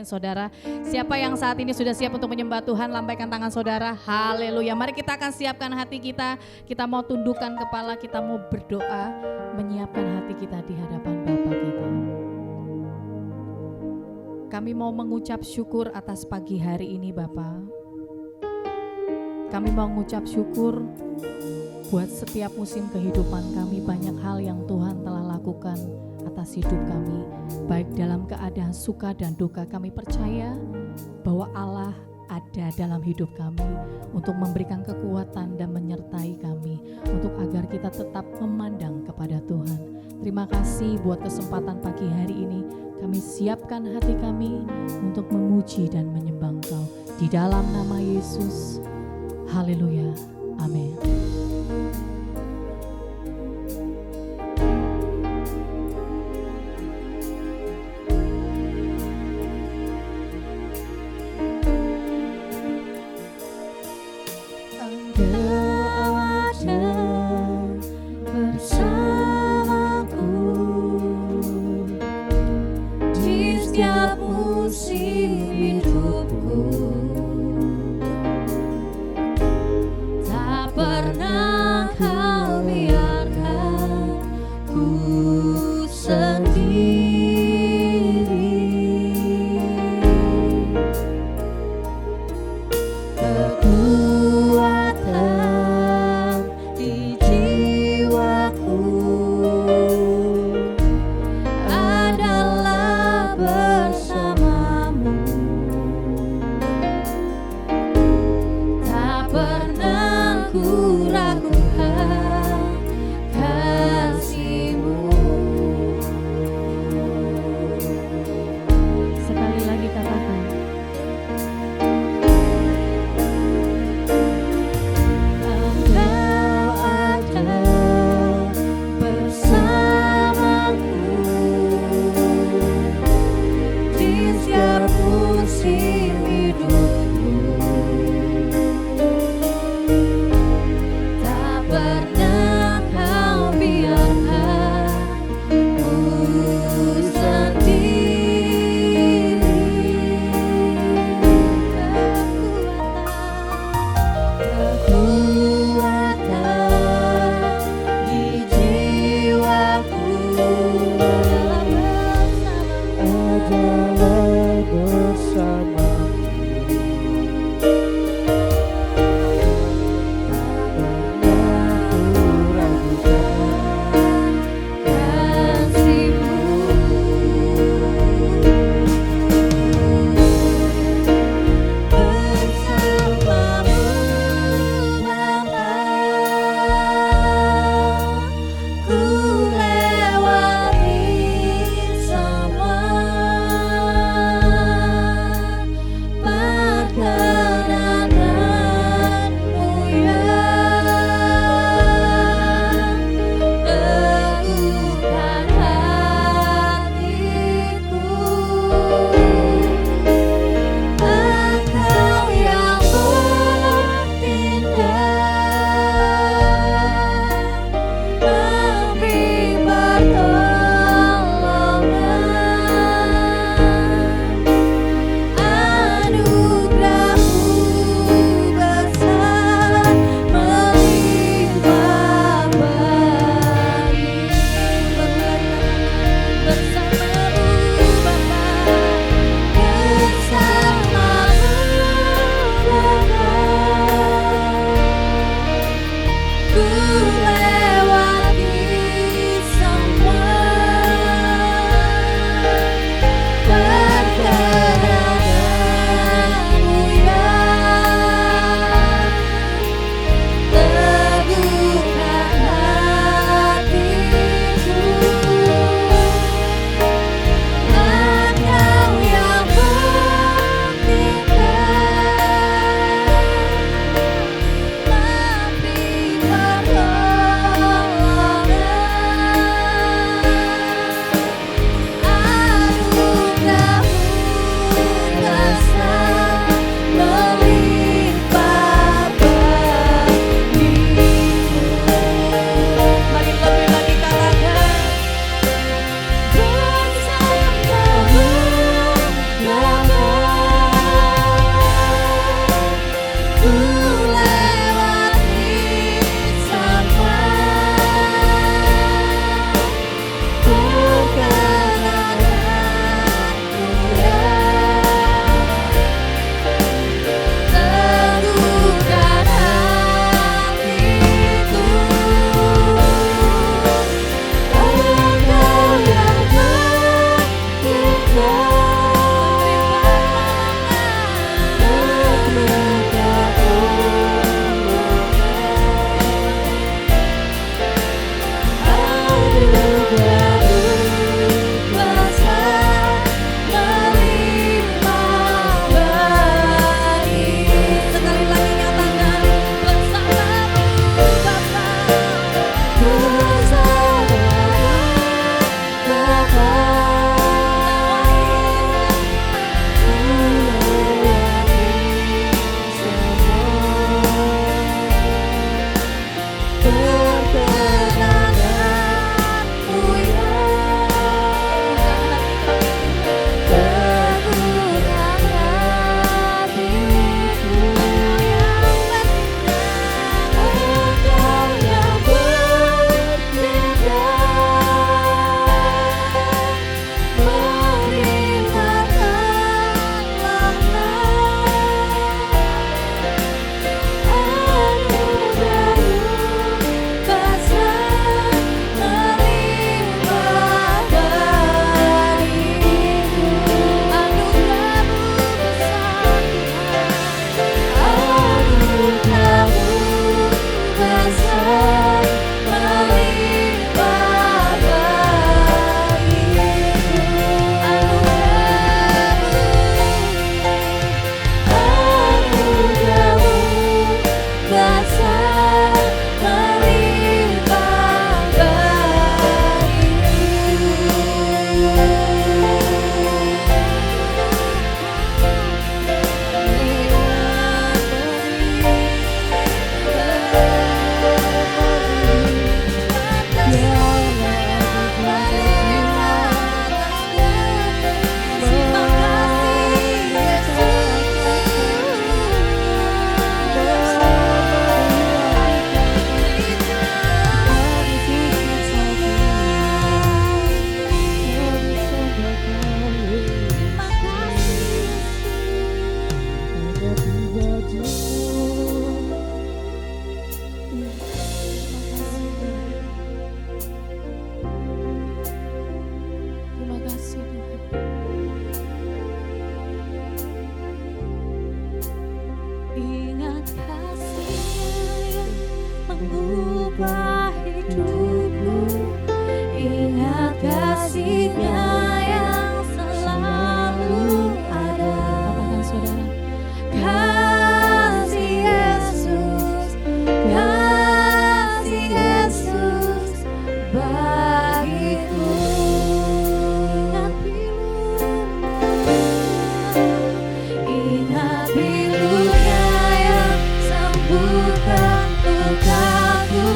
saudara. Siapa yang saat ini sudah siap untuk menyembah Tuhan, lambaikan tangan saudara. Haleluya. Mari kita akan siapkan hati kita. Kita mau tundukkan kepala, kita mau berdoa, menyiapkan hati kita di hadapan Bapa kita. Kami mau mengucap syukur atas pagi hari ini Bapa. Kami mau mengucap syukur buat setiap musim kehidupan kami, banyak hal yang Tuhan telah lakukan atas hidup kami, baik dalam keadaan suka dan duka. Kami percaya bahwa Allah ada dalam hidup kami untuk memberikan kekuatan dan menyertai kami untuk agar kita tetap memandang kepada Tuhan. Terima kasih buat kesempatan pagi hari ini. Kami siapkan hati kami untuk memuji dan menyembah Engkau di dalam nama Yesus. Haleluya. Amin. Tak pernah Terima kasih Tuhan. Ingat kasih-Nya yang mengubah hidupku, ingat kasih-Nya yang selalu ada. Katakan saudara, kasih Yesus, kasih Yesus bagiku. Ingat pilunya yang sembuhkan lukaku,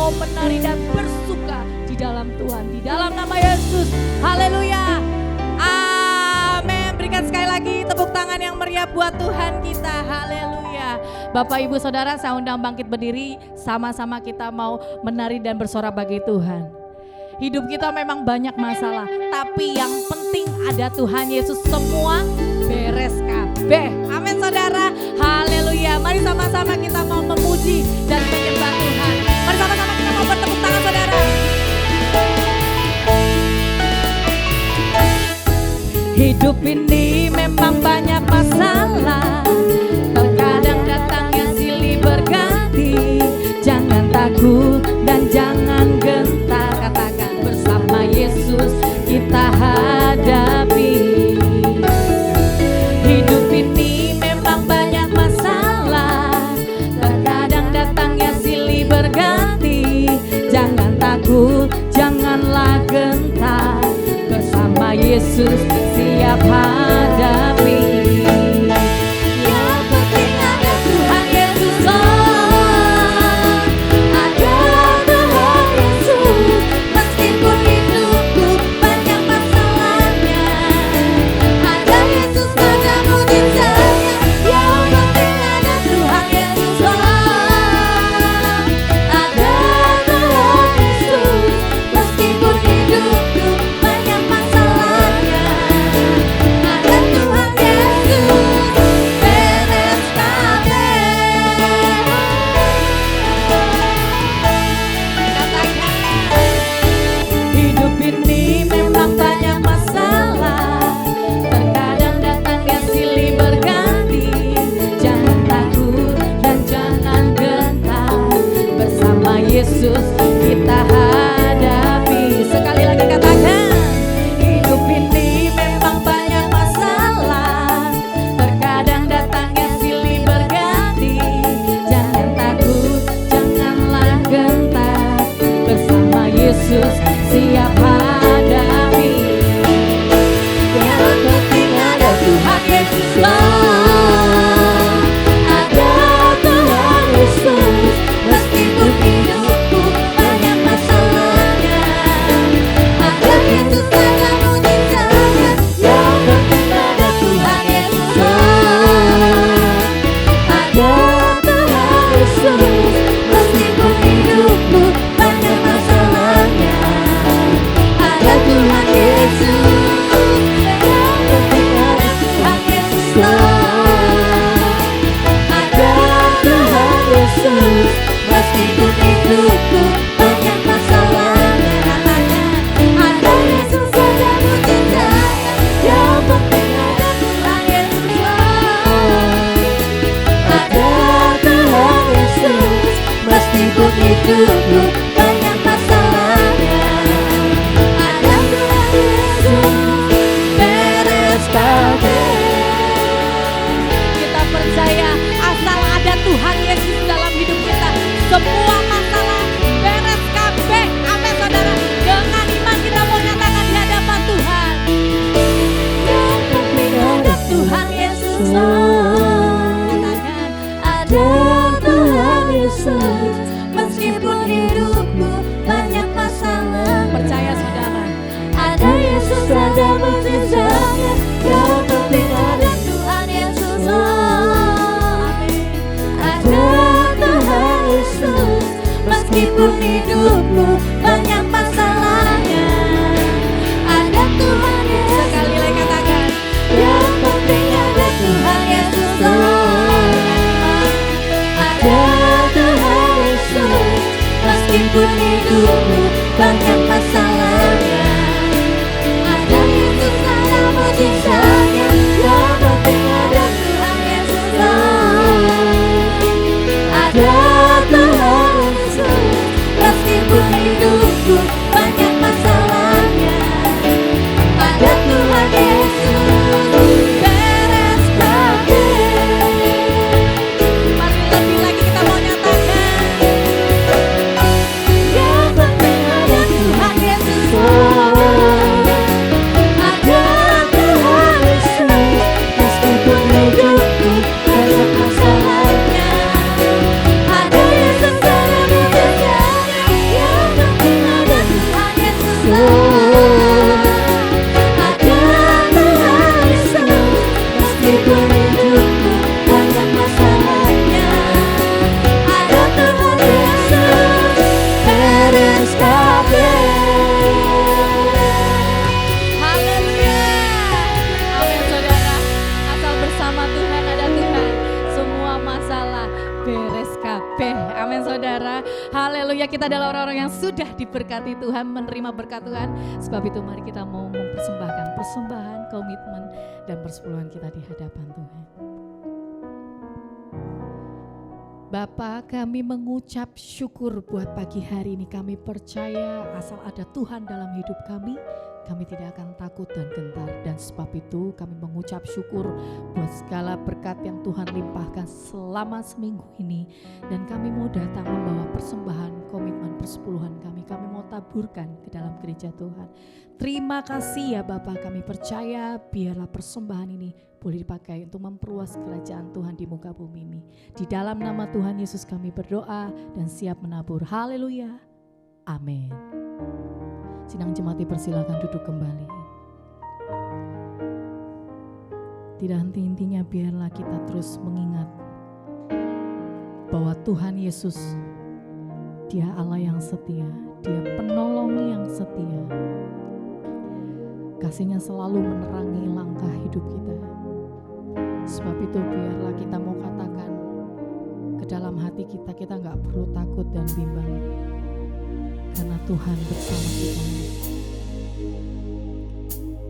mau menari dan bersuka di dalam Tuhan, di dalam nama Yesus. Haleluya. Amin. Berikan sekali lagi tepuk tangan yang meriah buat Tuhan kita. Haleluya. Bapak Ibu Saudara, saya undang bangkit berdiri, sama-sama kita mau menari dan bersorak bagi Tuhan. Hidup kita memang banyak masalah, tapi yang penting ada Tuhan Yesus, semua beres kabeh. Amin saudara, haleluya. Mari sama-sama kita mau memuji dan menyembah Tuhan. Mari sama-sama kita mau bertepuk tangan saudara. Hidup ini memang banyak masalah, terkadang datangnya silih berganti. Jangan takut dan jangan gentar, katakan bersama Yesus kita hadapi. Hidup ini memang banyak masalah, terkadang datangnya silih berganti. Jangan takut, janganlah gentar, bersama Yesus siap hadapi. Yang penting ada Tuhan Yesus, ada Tuhan Yesus. Meskipun hidupku banyak masalahnya, ada Yesus, ada mujizatnya. Yang penting ada Tuhan Yesus, ada Tuhan Yesus. Meskipun hidupku banyak masalahnya, ada Tuhan Yesus, beres kabeh. Katakan, hidup ini memang banyak masalah, terkadang datangnya silih berganti. Jangan takut dan jangan gentar, bersama Yesus kita hadapi. Sekali lagi katakan, hidup ini memang banyak masalah, terkadang datangnya silih berganti. Jangan takut, janganlah gentar, bersama Yesus siap hadapi. Yang penting ada Tuhan Yesus, ada Tuhan Yesus. Meskipun hidupku banyak masalahnya, ada Yesus, ada mujizatnya. Yang penting ada Tuhan Yesus, ada Tuhan Yesus. Meskipun hidupku banyak masalahnya, ada Tuhan Yesus. Yang penting ada Tuhan Yesus, ada Tuhan Yesus. Meskipun hidupku banyak masalahnya, ada Yesus, ada mujizatnya. Yang penting ada Tuhan Yesus, ada Tuhan Yesus. Meskipun hidupku banyak masalahnya, ada Tuhan Yesus, beres kabeh. Kita percaya asal ada Tuhan Yesus dalam hidup kita, semua masalah beres kabeh. Amin saudara. Dengan iman kita mau nyatakan di hadapan Tuhan. Yang penting ada Tuhan Yesus, katakan ada Tuhan Yesus. Meskipun hidupku banyak masalah, percaya saudara, ada Yesus, ada mujizatnya. Yang penting ada Tuhan Yesus, ada Tuhan Yesus. Meskipun hidupku banyak masalahnya, ada Tuhan Yesus. Sekali lagi katakan, yang penting ada Tuhan Yesus, ada Tuhan Yesus. Meskipun hidupku banyak masalahnya, ada Yesus, ada mujizatnya. Yang penting ada Tuhan Yesus, ada Tuhan Yesus. Meskipun hidupku banyak masalahnya, ada Tuhan Yesus, beres kabeh. Mari lebih lagi kita mau nyatakan, yang penting mudah diberkati Tuhan, menerima berkat Tuhan. Sebab itu mari kita mau mempersembahkan persembahan, komitmen, dan persepuluhan kita di hadapan Tuhan. Bapa, kami mengucap syukur buat pagi hari ini. Kami percaya asal ada Tuhan dalam hidup kami tidak akan takut dan gentar. Dan sebab itu kami mengucap syukur buat segala berkat yang Tuhan limpahkan selama seminggu ini. Dan kami mau datang membawa persembahan, komitmen, persepuluhan kami. Kami mau taburkan ke dalam gereja Tuhan. Terima kasih ya Bapak, kami percaya biarlah persembahan ini boleh dipakai untuk memperluas kerajaan Tuhan di muka bumi ini. Di dalam nama Tuhan Yesus kami berdoa dan siap menabur. Haleluya. Amin. Sidang jemaat dipersilakan duduk kembali. Tidak henti-hentinya biarlah kita terus mengingat bahwa Tuhan Yesus, Dia Allah yang setia, Dia penolong yang setia. Kasih-Nya selalu menerangi langkah hidup kita. Sebab itu biarlah kita mau katakan ke dalam hati kita, kita gak perlu takut dan bimbang. Karena Tuhan bersama kita.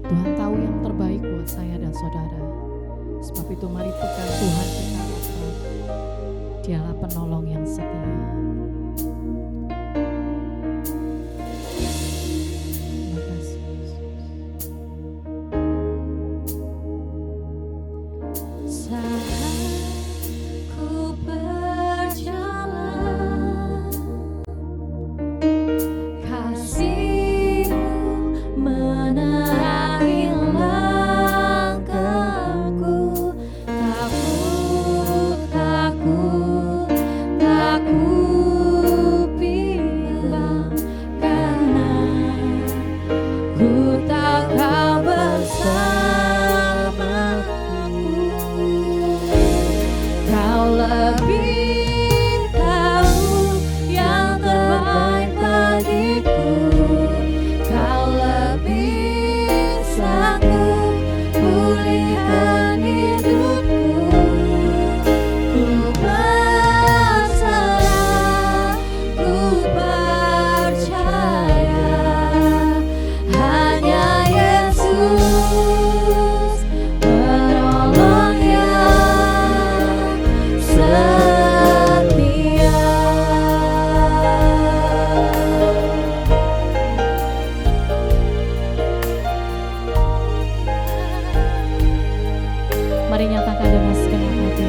Tuhan tahu yang terbaik buat saya dan saudara. Sebab itu mari pegang Tuhan kita erat. Dialah penolong yang setia. Terima kasih Yesus. Saat ku berjalan, kasih-Mu menerangi langkahku. Takut, tak ku bimbang, karena ku takkan bersamaku. Kau lebih tahu yang terbaik bagiku. Kau lebih sanggup pulihkan hidupku. Ku berserah, ku percaya, hanya Yesus penolong yang setia. Mari nyatakan dengan segenap hati.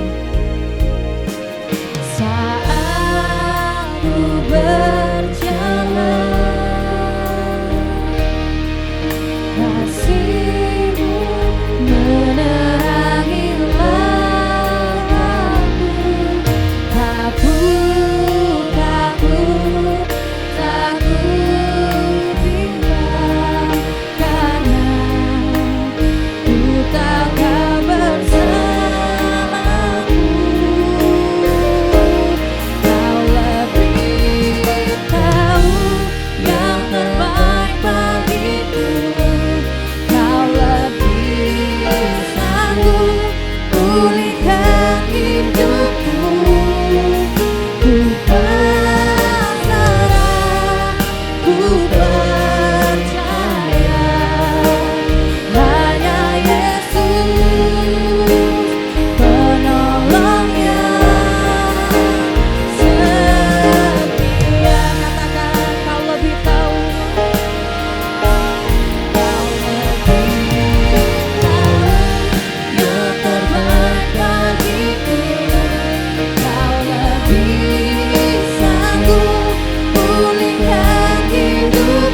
Saat ku berjalan, kasih-Mu menerangi langkahku. Takut, tak ku bimbang, karena ku takkan bersamamu. Kau lebih tahu yang terbaik bagiku. Kau lebih sanggup pulihkan hidupku. Ku berserah, ku percaya, hanya Yesus penolong yang setia. Katakan, Kau lebih tahu. Kau lebih tahu yang terbaik bagiku. Kau lebih sanggup pulihkan hidupku.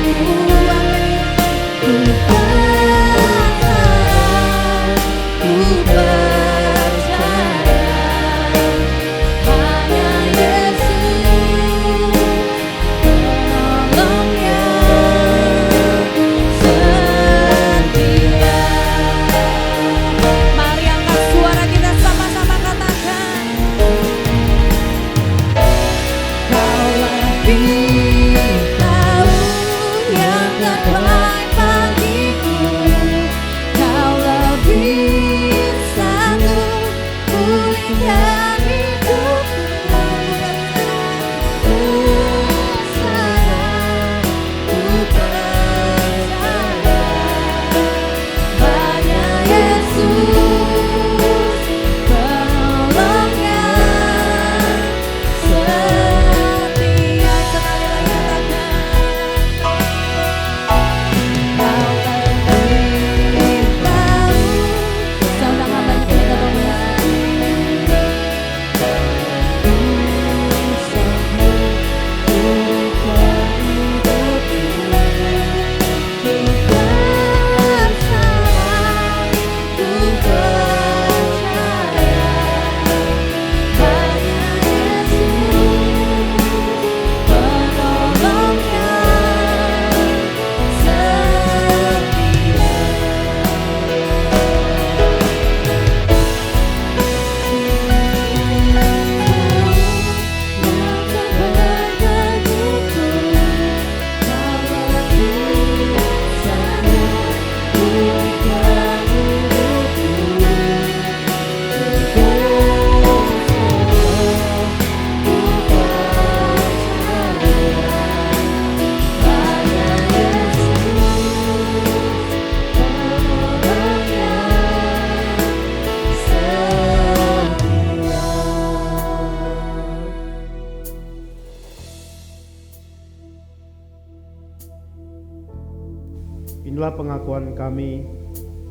Inilah pengakuan kami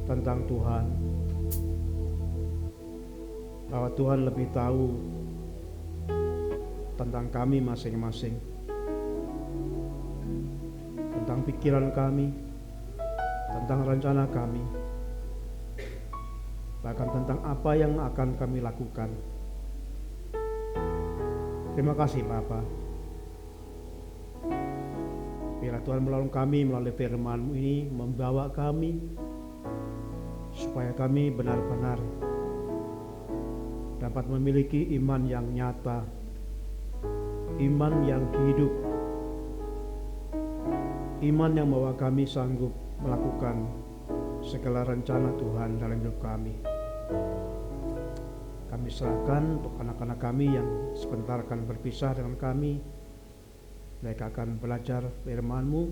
tentang Tuhan, bahwa Tuhan lebih tahu tentang kami masing-masing, tentang pikiran kami, tentang rencana kami, bahkan tentang apa yang akan kami lakukan. Terima kasih Bapa. Biarlah Tuhan menolong kami melalui firman-Mu ini, membawa kami supaya kami benar-benar dapat memiliki iman yang nyata, iman yang hidup, iman yang membawa kami sanggup melakukan segala rencana Tuhan dalam hidup kami. Kami serahkan untuk anak-anak kami yang sebentar akan berpisah dengan kami. Mereka akan belajar firman-Mu.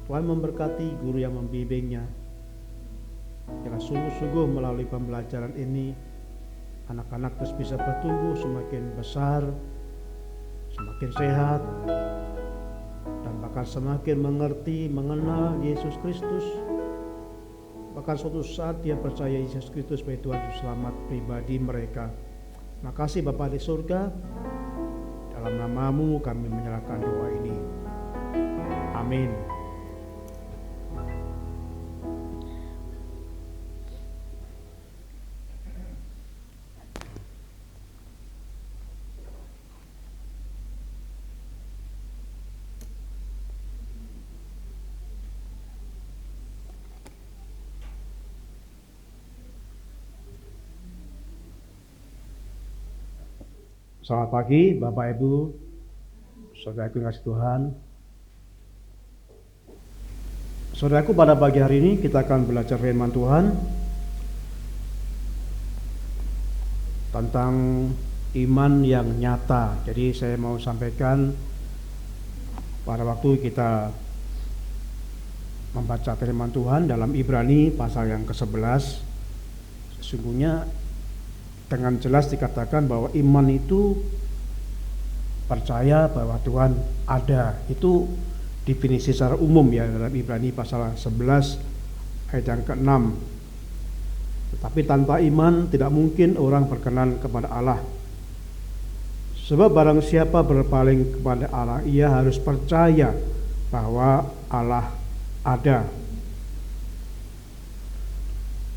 Tuhan memberkati guru yang membimbingnya. Biarlah sungguh-sungguh melalui pembelajaran ini anak-anak terus bisa bertumbuh semakin besar, semakin sehat, dan bahkan semakin mengerti, mengenal Yesus Kristus. Bahkan suatu saat dia percaya Yesus Kristus sebagai Tuhan dan Selamat pribadi mereka. Makasih Bapa di surga, dalam nama-Mu kami menyerahkan doa ini. Amin. Selamat pagi Bapak Ibu, saudaraku yang kasih Tuhan. Saudaraku, pada pagi hari ini kita akan belajar firman Tuhan tentang iman yang nyata. Jadi saya mau sampaikan pada waktu kita membaca firman Tuhan dalam Ibrani pasal yang ke-11, sesungguhnya dengan jelas dikatakan bahwa iman itu percaya bahwa Tuhan ada. Itu definisi secara umum ya dalam Ibrani pasal 11 ayat yang ke-6. Tetapi tanpa iman tidak mungkin orang berkenan kepada Allah. Sebab barang siapa berpaling kepada Allah, ia harus percaya bahwa Allah ada.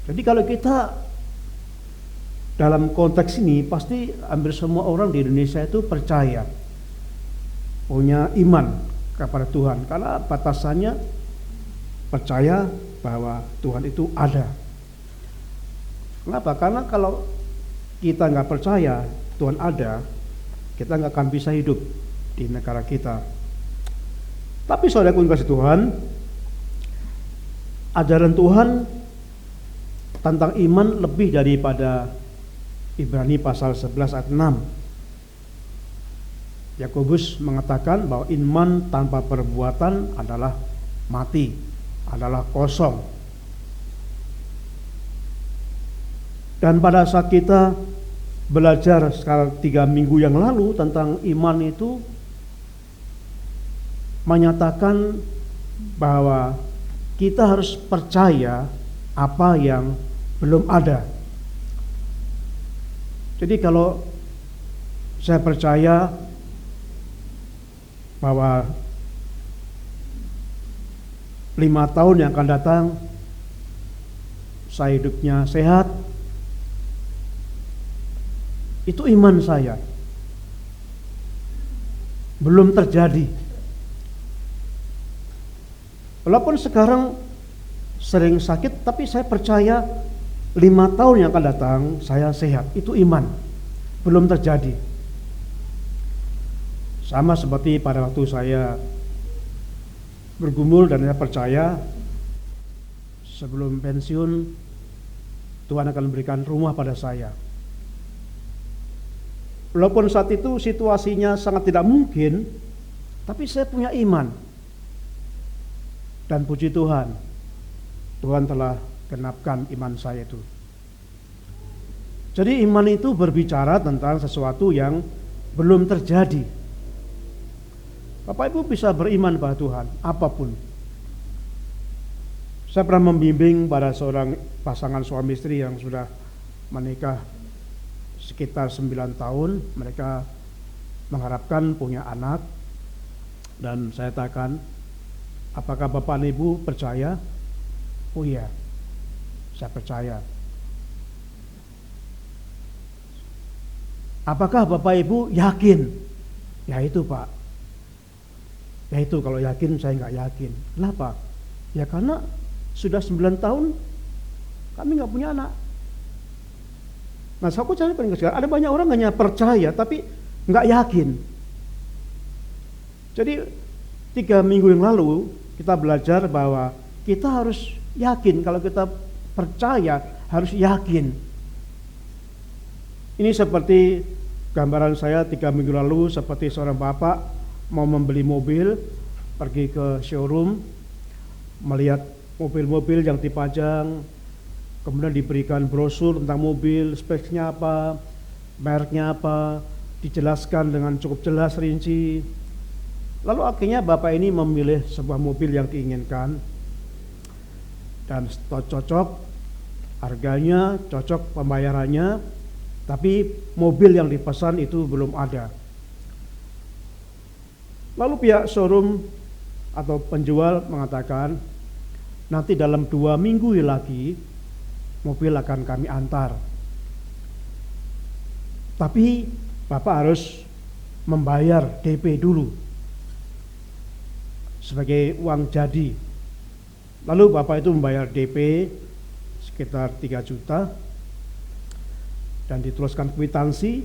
Jadi kalau kita dalam konteks ini pasti hampir semua orang di Indonesia itu percaya, punya iman kepada Tuhan, karena batasannya percaya bahwa Tuhan itu ada. Kenapa? Karena kalau kita nggak percaya Tuhan ada, kita nggak akan bisa hidup di negara kita. Tapi saudaraku yang kasih Tuhan, ajaran Tuhan tentang iman lebih daripada Ibrani pasal 11 ayat 6. Yakobus mengatakan bahwa iman tanpa perbuatan adalah mati, adalah kosong. Dan pada saat kita belajar sekarang 3 minggu yang lalu tentang iman itu menyatakan bahwa kita harus percaya apa yang belum ada. Jadi kalau saya percaya bahwa 5 tahun yang akan datang saya hidupnya sehat, itu iman saya. Belum terjadi. Walaupun sekarang sering sakit, tapi saya percaya 5 tahun yang akan datang saya sehat. Itu iman. Belum terjadi. Sama seperti pada waktu saya bergumul dan saya percaya sebelum pensiun Tuhan akan memberikan rumah pada saya. Walaupun saat itu situasinya sangat tidak mungkin, tapi saya punya iman. Dan puji Tuhan, Tuhan telah genapkan iman saya itu. Jadi iman itu berbicara tentang sesuatu yang belum terjadi. Bapak Ibu bisa beriman pada Tuhan apapun. Saya pernah membimbing pada seorang pasangan suami istri yang sudah menikah sekitar 9 tahun. Mereka mengharapkan punya anak, dan saya katakan, apakah Bapak dan Ibu percaya? Oh iya, saya percaya. Apakah Bapak Ibu yakin? Ya itu Pak. Ya itu, kalau yakin saya nggak yakin. Kenapa? Ya karena sudah 9 tahun kami nggak punya anak. Nah, aku cari paling sekarang ada banyak orang hanya percaya tapi nggak yakin. Jadi 3 minggu yang lalu kita belajar bahwa kita harus yakin. Kalau kita percaya harus yakin. Ini seperti gambaran saya 3 minggu lalu, seperti seorang bapak mau membeli mobil, pergi ke showroom, melihat mobil-mobil yang dipajang, kemudian diberikan brosur tentang mobil, speknya apa, mereknya apa, dijelaskan dengan cukup jelas, rinci. Lalu akhirnya bapak ini memilih sebuah mobil yang diinginkan, dan cocok, harganya cocok, pembayarannya, tapi mobil yang dipesan itu belum ada. Lalu pihak showroom atau penjual mengatakan, nanti dalam 2 minggu lagi mobil akan kami antar. Tapi Bapak harus membayar DP dulu sebagai uang jadi. Lalu Bapak itu membayar DP sekitar 3 juta dan dituliskan kwitansi,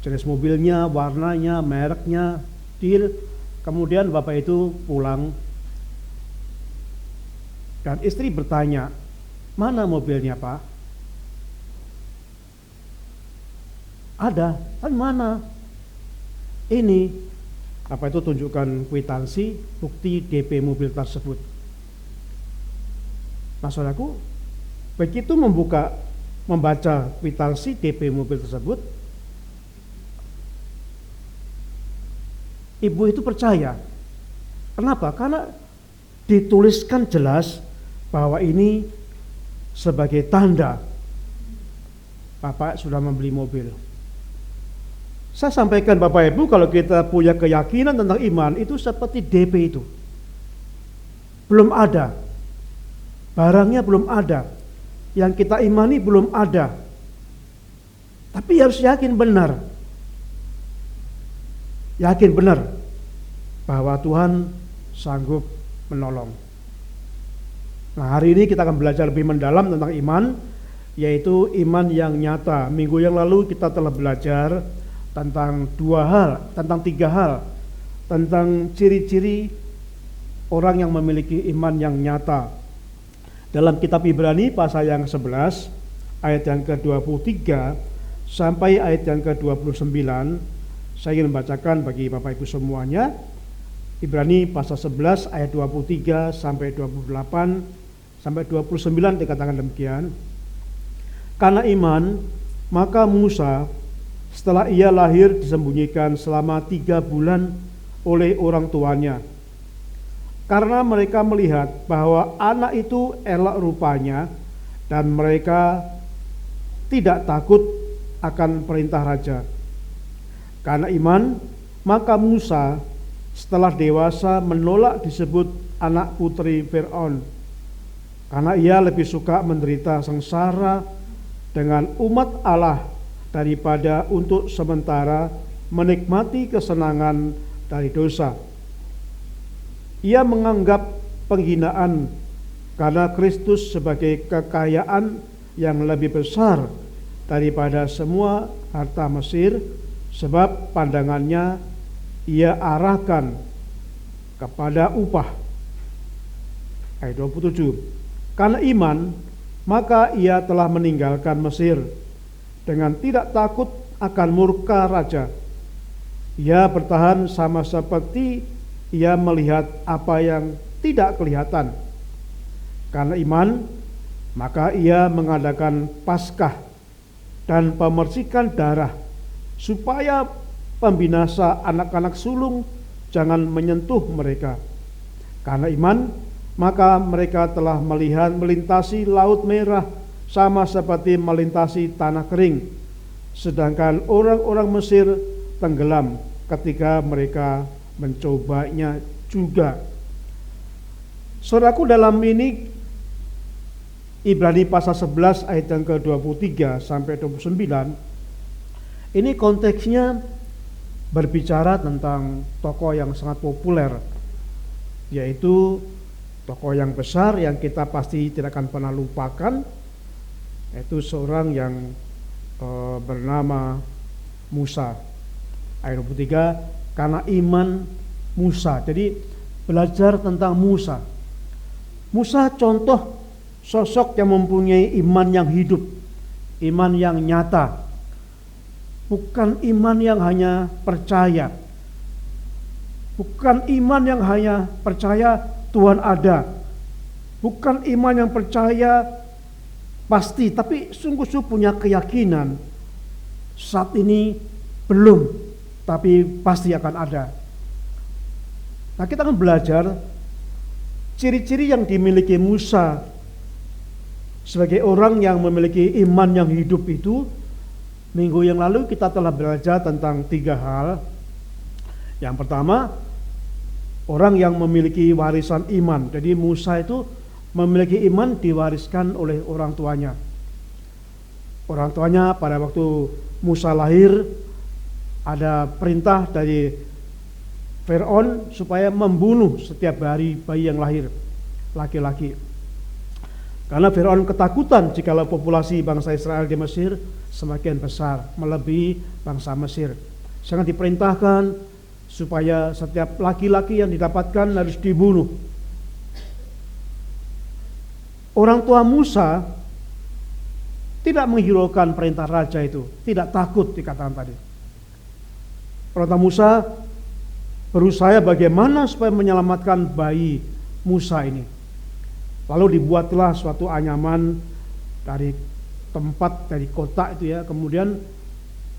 jenis mobilnya, warnanya, mereknya, deal. Kemudian Bapak itu pulang dan istri bertanya, mana mobilnya Pak? Ada, tapi mana? Ini. Apa itu tunjukkan kwitansi, bukti DP mobil tersebut. Nah saudaraku, begitu membaca kwitansi DP mobil tersebut, ibu itu percaya. Kenapa? Karena dituliskan jelas bahwa ini sebagai tanda Bapak sudah membeli mobil. Saya sampaikan Bapak Ibu, kalau kita punya keyakinan tentang iman, itu seperti DP itu. Belum ada. Barangnya belum ada. Yang kita imani belum ada. Tapi harus yakin benar. Yakin benar bahwa Tuhan sanggup menolong. Nah, hari ini kita akan belajar lebih mendalam tentang iman, yaitu iman yang nyata. Minggu yang lalu kita telah belajar tentang 3 hal, tentang ciri-ciri orang yang memiliki iman yang nyata. Dalam kitab Ibrani pasal yang 11, ayat yang ke-23 sampai ayat yang ke-29, saya ingin membacakan bagi Bapak Ibu semuanya. Ibrani pasal 11 ayat 23 sampai 28 sampai 29 dikatakan demikian. Karena iman, maka Musa setelah ia lahir disembunyikan selama 3 bulan oleh orang tuanya. Karena mereka melihat bahwa anak itu elok rupanya dan mereka tidak takut akan perintah raja. Karena iman, maka Musa setelah dewasa menolak disebut anak putri Fir'aun, karena ia lebih suka menderita sengsara dengan umat Allah daripada untuk sementara menikmati kesenangan dari dosa. Ia menganggap penghinaan karena Kristus sebagai kekayaan yang lebih besar daripada semua harta Mesir, sebab pandangannya ia arahkan kepada upah. Ayat 27. Karena iman, maka ia telah meninggalkan Mesir dengan tidak takut akan murka raja. Ia bertahan sama seperti ia melihat apa yang tidak kelihatan. Karena iman, maka ia mengadakan Paskah dan pemercikan darah, supaya pembinasa anak-anak sulung jangan menyentuh mereka. Karena iman, maka mereka telah melihat melintasi laut merah sama seperti melintasi tanah kering, sedangkan orang-orang Mesir tenggelam ketika mereka mencobanya juga. Saudaraku, dalam ini Ibrani pasal 11 ayat yang ke-23 sampai 29, ini konteksnya berbicara tentang tokoh yang sangat populer, yaitu tokoh yang besar yang kita pasti tidak akan pernah lupakan, yaitu seorang yang bernama Musa. Ayat 23, karena iman Musa. Jadi belajar tentang Musa. Musa contoh sosok yang mempunyai iman yang hidup, iman yang nyata, bukan iman yang hanya percaya, bukan iman yang hanya percaya Tuhan ada, bukan iman yang percaya pasti, tapi sungguh-sungguh punya keyakinan saat ini belum, tapi pasti akan ada. Nah, kita akan belajar ciri-ciri yang dimiliki Musa sebagai orang yang memiliki iman yang hidup itu. Minggu yang lalu kita telah belajar tentang 3 hal. Yang pertama, orang yang memiliki warisan iman. Jadi Musa itu memiliki iman diwariskan oleh orang tuanya. Orang tuanya pada waktu Musa lahir ada perintah dari Firaun supaya membunuh setiap hari bayi yang lahir laki-laki. Karena Firaun ketakutan jikalau populasi bangsa Israel di Mesir semakin besar, melebihi bangsa Mesir. Sangat diperintahkan supaya setiap laki-laki yang didapatkan harus dibunuh. Orang tua Musa tidak menghiraukan perintah raja itu, tidak takut dikatakan tadi. Orang tua Musa berusaha bagaimana supaya menyelamatkan bayi Musa ini. Lalu dibuatlah suatu anyaman dari tempat, dari kota itu ya. Kemudian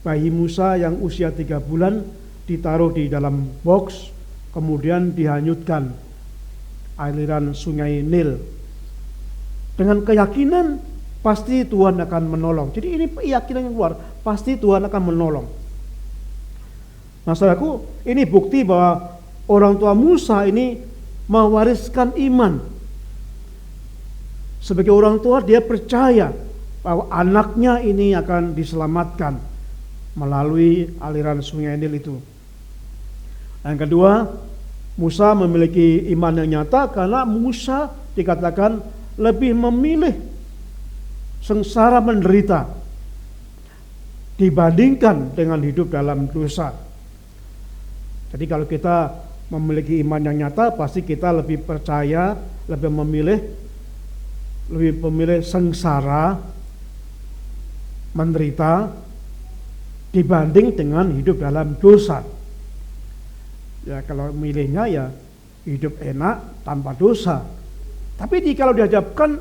bayi Musa yang usia 3 bulan ditaruh di dalam box, kemudian dihanyutkan aliran sungai Nil. Dengan keyakinan pasti Tuhan akan menolong. Jadi ini keyakinan yang keluar, pasti Tuhan akan menolong. Nah, saudaraku, ini bukti bahwa orang tua Musa ini mewariskan iman. Sebagai orang tua dia percaya bahwa anaknya ini akan diselamatkan melalui aliran sungai Nil itu. Yang kedua, Musa memiliki iman yang nyata karena Musa dikatakan lebih memilih sengsara menderita dibandingkan dengan hidup dalam dosa. Jadi kalau kita memiliki iman yang nyata, pasti kita lebih percaya, lebih memilih sengsara menderita dibanding dengan hidup dalam dosa. Ya kalau milihnya ya hidup enak tanpa dosa. Tapi kalau dihadapkan,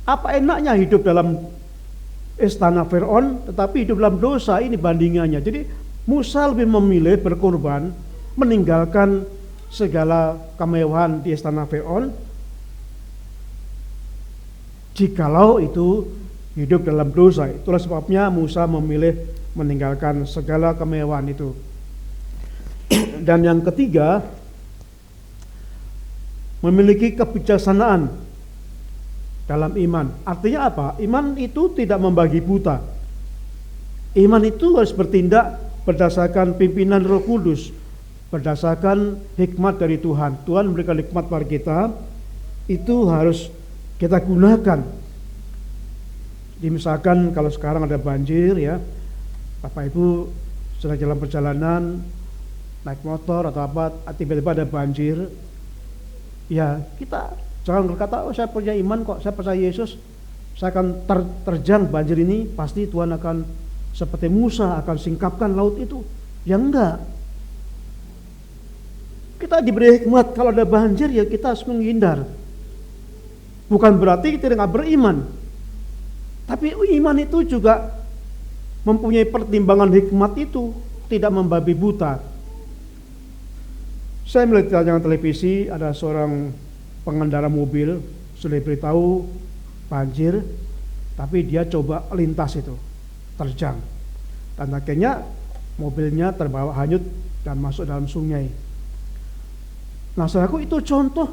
apa enaknya hidup dalam istana Firaun tetapi hidup dalam dosa, ini bandingannya. Jadi Musa lebih memilih berkorban, meninggalkan segala kemewahan di istana Firaun, jikalau itu hidup dalam dosa. Itulah sebabnya Musa memilih meninggalkan segala kemewahan itu. Dan yang ketiga, memiliki kebijaksanaan dalam iman. Artinya apa? Iman itu tidak membagi buta. Iman itu harus bertindak berdasarkan pimpinan Roh Kudus, berdasarkan hikmat dari Tuhan. Tuhan memberikan hikmat pada kita, itu harus kita gunakan. Misalkan kalau sekarang ada banjir ya, Bapak Ibu sedang jalan perjalanan, naik motor atau apa, tiba-tiba ada banjir, ya kita jangan berkata, oh saya punya iman kok, saya percaya Yesus, saya akan terjang banjir ini, pasti Tuhan akan seperti Musa akan singkapkan laut itu. Ya enggak. Kita diberi hikmat, kalau ada banjir ya kita harus menghindar. Bukan berarti kita tidak beriman. Tapi iman itu juga mempunyai pertimbangan hikmat itu, tidak membabi buta. Saya melihat tayangan televisi, ada seorang pengendara mobil sudah diberitahu banjir, tapi dia coba lintas itu, terjang. Dan akhirnya mobilnya terbawa hanyut dan masuk dalam sungai. Nah, saudaraku, itu contoh.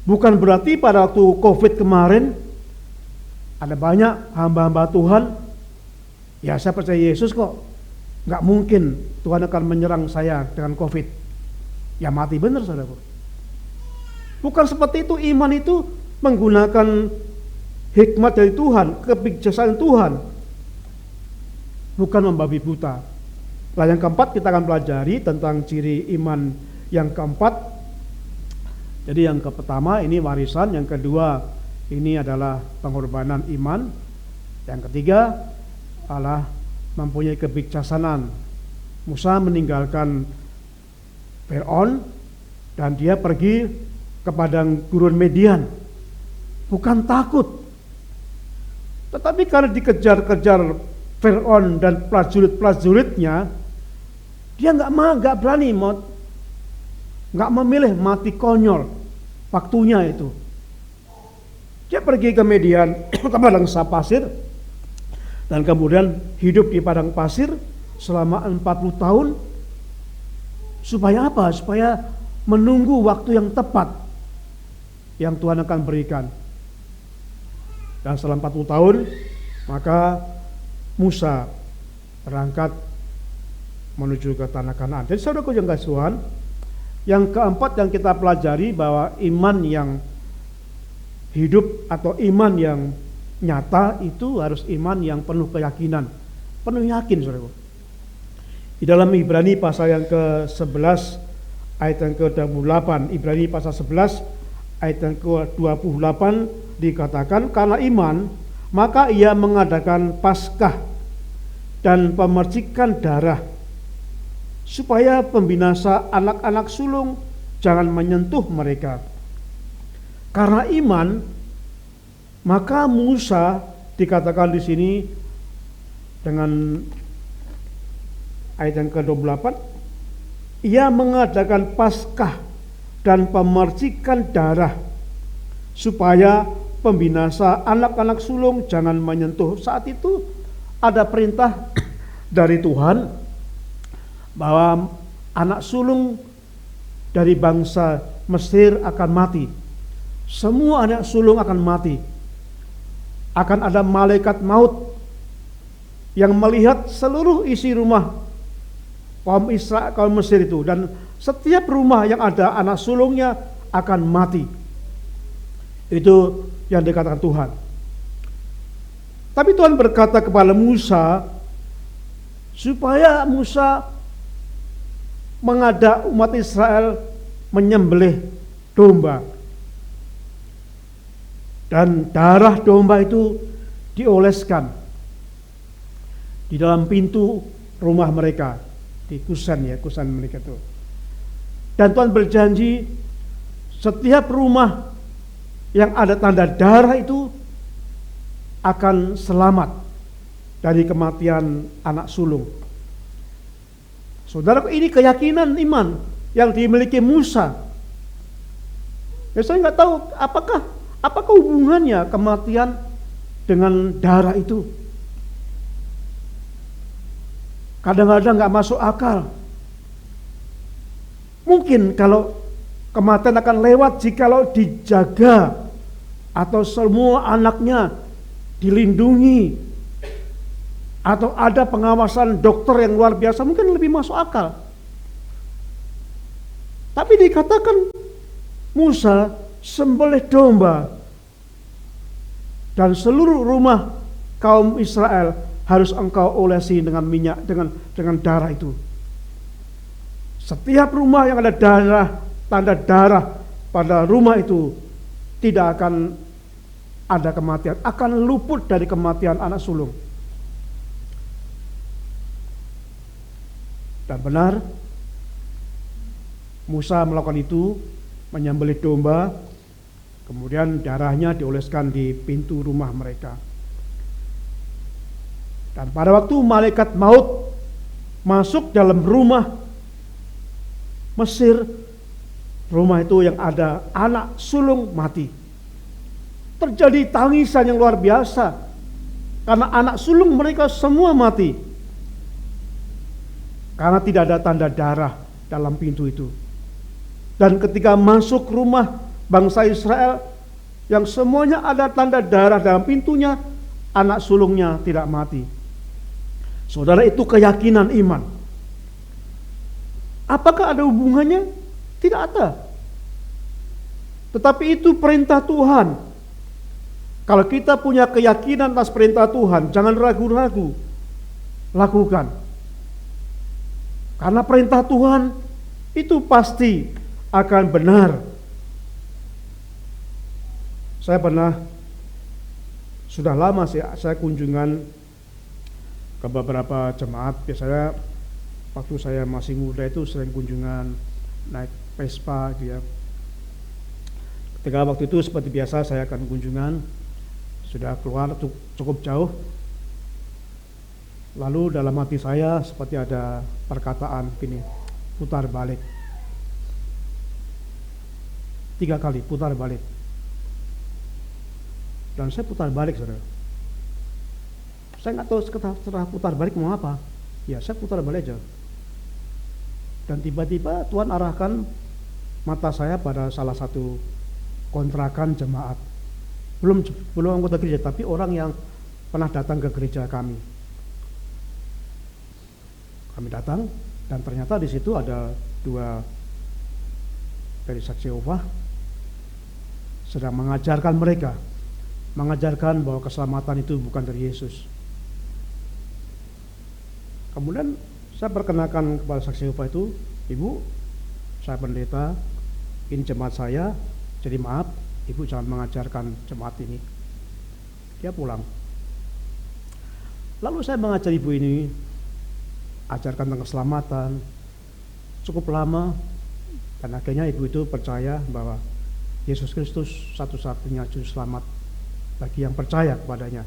Bukan berarti pada waktu COVID kemarin ada banyak hamba-hamba Tuhan, ya saya percaya Yesus kok, nggak mungkin Tuhan akan menyerang saya dengan COVID. Ya mati benar, saudaraku. Bukan seperti itu. Iman itu menggunakan hikmat dari Tuhan, kebijaksanaan Tuhan, bukan membabi buta. Nah, yang keempat kita akan pelajari tentang ciri iman yang keempat. Jadi yang pertama ini warisan, yang kedua ini adalah pengorbanan iman, yang ketiga adalah mempunyai kebijaksanaan. Musa meninggalkan Fir'aun dan dia pergi ke padang gurun Median, bukan takut, tetapi karena dikejar-kejar Fir'aun dan prajurit-prajuritnya, dia nggak berani, nggak memilih mati konyol waktunya itu. Dia pergi ke Median, ke padang pasir, dan kemudian hidup di padang pasir selama 40 tahun. Supaya apa? Supaya menunggu waktu yang tepat yang Tuhan akan berikan. Dan setelah 40 tahun, maka Musa berangkat menuju ke tanah Kanaan. Jadi saudaraku yang kasih Tuhan, yang keempat yang kita pelajari bahwa iman yang hidup atau iman yang nyata itu harus iman yang penuh keyakinan, penuh yakin, saudaraku. Di dalam Ibrani pasal yang ke-11 ayat yang ke-28, Ibrani pasal 11 ayat yang ke-28 dikatakan, karena iman maka ia mengadakan Paskah dan pemercikan darah, supaya pembinasa anak-anak sulung jangan menyentuh mereka. Karena iman maka Musa dikatakan di sini dengan ayat yang ke-28, ia mengadakan Paskah dan pemercikan darah, supaya pembinasa anak-anak sulung jangan menyentuh. Saat itu ada perintah dari Tuhan bahwa anak sulung dari bangsa Mesir akan mati. Semua anak sulung akan mati. Akan ada malaikat maut yang melihat seluruh isi rumah kaum Israel, kaum Mesir itu, dan setiap rumah yang ada anak sulungnya akan mati. Itu yang dikatakan Tuhan. Tapi Tuhan berkata kepada Musa supaya Musa mengajak umat Israel menyembelih domba, dan darah domba itu dioleskan di dalam pintu rumah mereka, di kusen mereka itu. Dan Tuhan berjanji setiap rumah yang ada tanda darah itu akan selamat dari kematian anak sulung. Saudara, ini keyakinan iman yang dimiliki Musa. Ya, saya nggak tahu apakah hubungannya kematian dengan darah itu. Kadang-kadang nggak masuk akal. Mungkin kalau kematian akan lewat jikalau dijaga atau semua anaknya dilindungi atau ada pengawasan dokter yang luar biasa, mungkin lebih masuk akal. Tapi dikatakan Musa sembelih domba, dan seluruh rumah kaum Israel harus engkau olesi dengan minyak, dengan darah itu. Setiap rumah yang ada darah, tanda darah pada rumah itu, tidak akan ada kematian, akan luput dari kematian anak sulung. Dan benar, Musa melakukan itu, menyembelih domba, kemudian darahnya dioleskan di pintu rumah mereka. Dan pada waktu malaikat maut masuk dalam rumah Mesir, rumah itu yang ada anak sulung mati. Terjadi tangisan yang luar biasa karena anak sulung mereka semua mati. Karena tidak ada tanda darah dalam pintu itu. Dan ketika masuk rumah bangsa Israel yang semuanya ada tanda darah dalam pintunya, anak sulungnya tidak mati. Saudara, itu keyakinan iman. Apakah ada hubungannya? Tidak ada. Tetapi itu perintah Tuhan. Kalau kita punya keyakinan atas perintah Tuhan, jangan ragu-ragu, lakukan. Karena perintah Tuhan itu pasti akan benar. Saya pernah, sudah lama sih, saya kunjungan ke beberapa jemaat. Biasanya waktu saya masih muda itu sering kunjungan naik Vespa dia. Ketika waktu itu seperti biasa saya akan kunjungan, sudah keluar cukup jauh. Lalu dalam hati saya seperti ada perkataan gini, putar balik. 3 kali putar balik. Dan saya putar balik, saudara. Saya nggak tahu setelah putar balik mau apa. Ya, saya putar balik aja. Dan tiba-tiba Tuhan arahkan mata saya pada salah satu kontrakan jemaat. Belum anggota gereja, tapi orang yang pernah datang ke gereja kami. Kami datang dan ternyata di situ ada 2 dari saksi Yehova sedang mengajarkan mereka, mengajarkan bahwa keselamatan itu bukan dari Yesus. Kemudian saya perkenalkan kepada saksi Yehova itu, Ibu, saya pendeta, ini jemaat saya, jadi maaf, Ibu jangan mengajarkan jemaat ini. Dia pulang. Lalu saya mengajar Ibu ini, ajarkan tentang keselamatan, cukup lama, dan akhirnya Ibu itu percaya bahwa Yesus Kristus satu-satunya juru selamat bagi yang percaya kepadanya.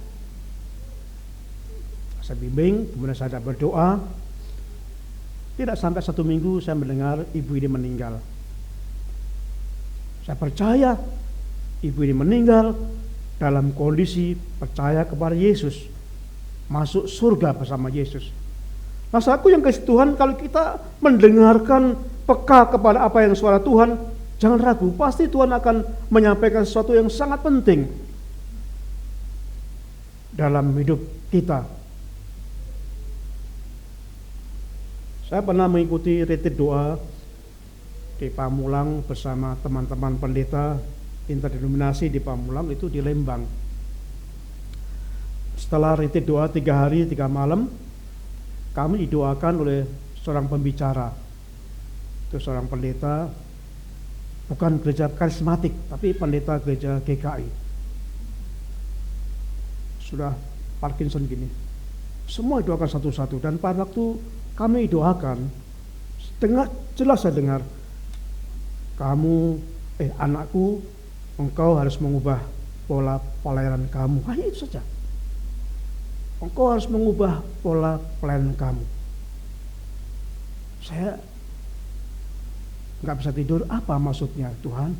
Saya bimbing, kemudian saya berdoa. Tidak sampai 1 minggu saya mendengar ibu ini meninggal. Saya percaya ibu ini meninggal dalam kondisi percaya kepada Yesus, masuk surga bersama Yesus. Maksudku yang kasih Tuhan, kalau kita mendengarkan peka kepada apa yang suara Tuhan, jangan ragu, pasti Tuhan akan menyampaikan sesuatu yang sangat penting dalam hidup kita. Saya pernah mengikuti retreat doa di Pamulang bersama teman-teman pendeta interdenominasi di Pamulang, itu di Lembang. Setelah retreat doa 3 hari 3 malam, kami didoakan oleh seorang pembicara. Itu seorang pendeta, bukan gereja karismatik, tapi pendeta gereja GKI. Sudah Parkinson gini. Semua doakan satu-satu, dan pada waktu kami doakan, jelas saya dengar, anakku, engkau harus mengubah pola pelayanan kamu. Hanya itu saja. Engkau harus mengubah pola pelayanan kamu. Saya nggak bisa tidur. Apa maksudnya Tuhan?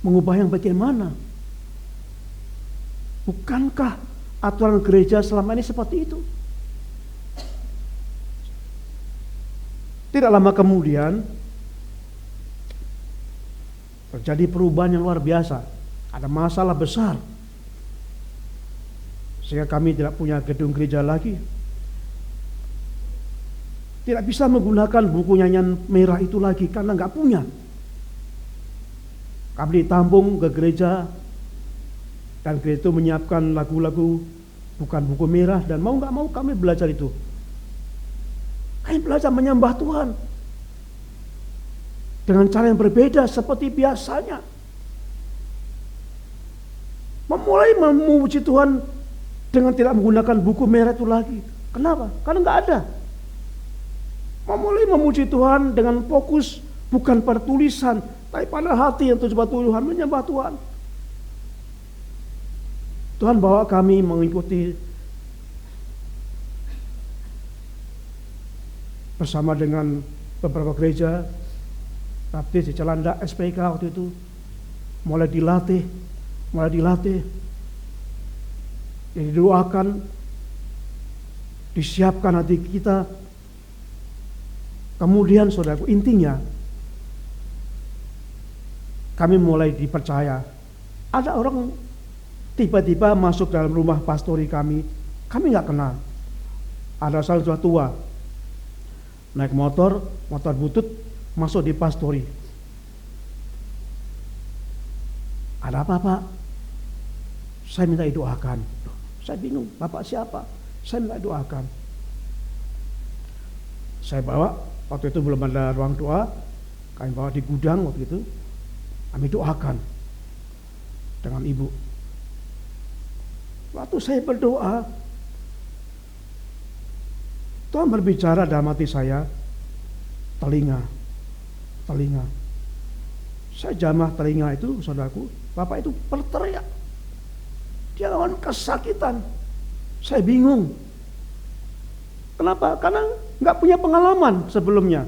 Mengubah yang bagaimana? Bukankah aturan gereja selama ini seperti itu? Tidak lama kemudian terjadi perubahan yang luar biasa. Ada masalah besar, sehingga kami tidak punya gedung gereja lagi. Tidak bisa menggunakan buku nyanyian merah itu lagi karena nggak punya. Kami ditampung ke gereja, dan gereja itu menyiapkan lagu-lagu bukan buku merah, dan mau nggak mau kami belajar itu. Kami belajar menyembah Tuhan dengan cara yang berbeda seperti biasanya. Memulai memuji Tuhan dengan tidak menggunakan buku merah itu lagi. Kenapa? Karena nggak ada. Memulai memuji Tuhan dengan fokus bukan pada tulisan, tapi pada hati yang terjebak Tuhan, menyembah Tuhan. Tuhan bawa kami mengikuti bersama dengan beberapa gereja baptis di Celanda SPK waktu itu. Mulai dilatih. Jadi didoakan, disiapkan hati kita. Kemudian saudaraku, intinya kami mulai dipercaya. Ada orang tiba-tiba masuk dalam rumah pastori kami nggak kenal. Ada salah tua, naik motor butut, masuk di pastori. Ada apa, Pak? Saya minta didoakan. Saya bingung, Bapak siapa? Saya minta doakan. Saya bawa, waktu itu belum ada ruang doa, kami bawa di gudang waktu itu, kami doakan dengan ibu. Waktu saya berdoa, Tuhan berbicara dalam hati saya, telinga. Saya jamah telinga itu, saudaraku, Bapak itu berteriak. Dia lawan kesakitan. Saya bingung. Kenapa? Karena nggak punya pengalaman sebelumnya.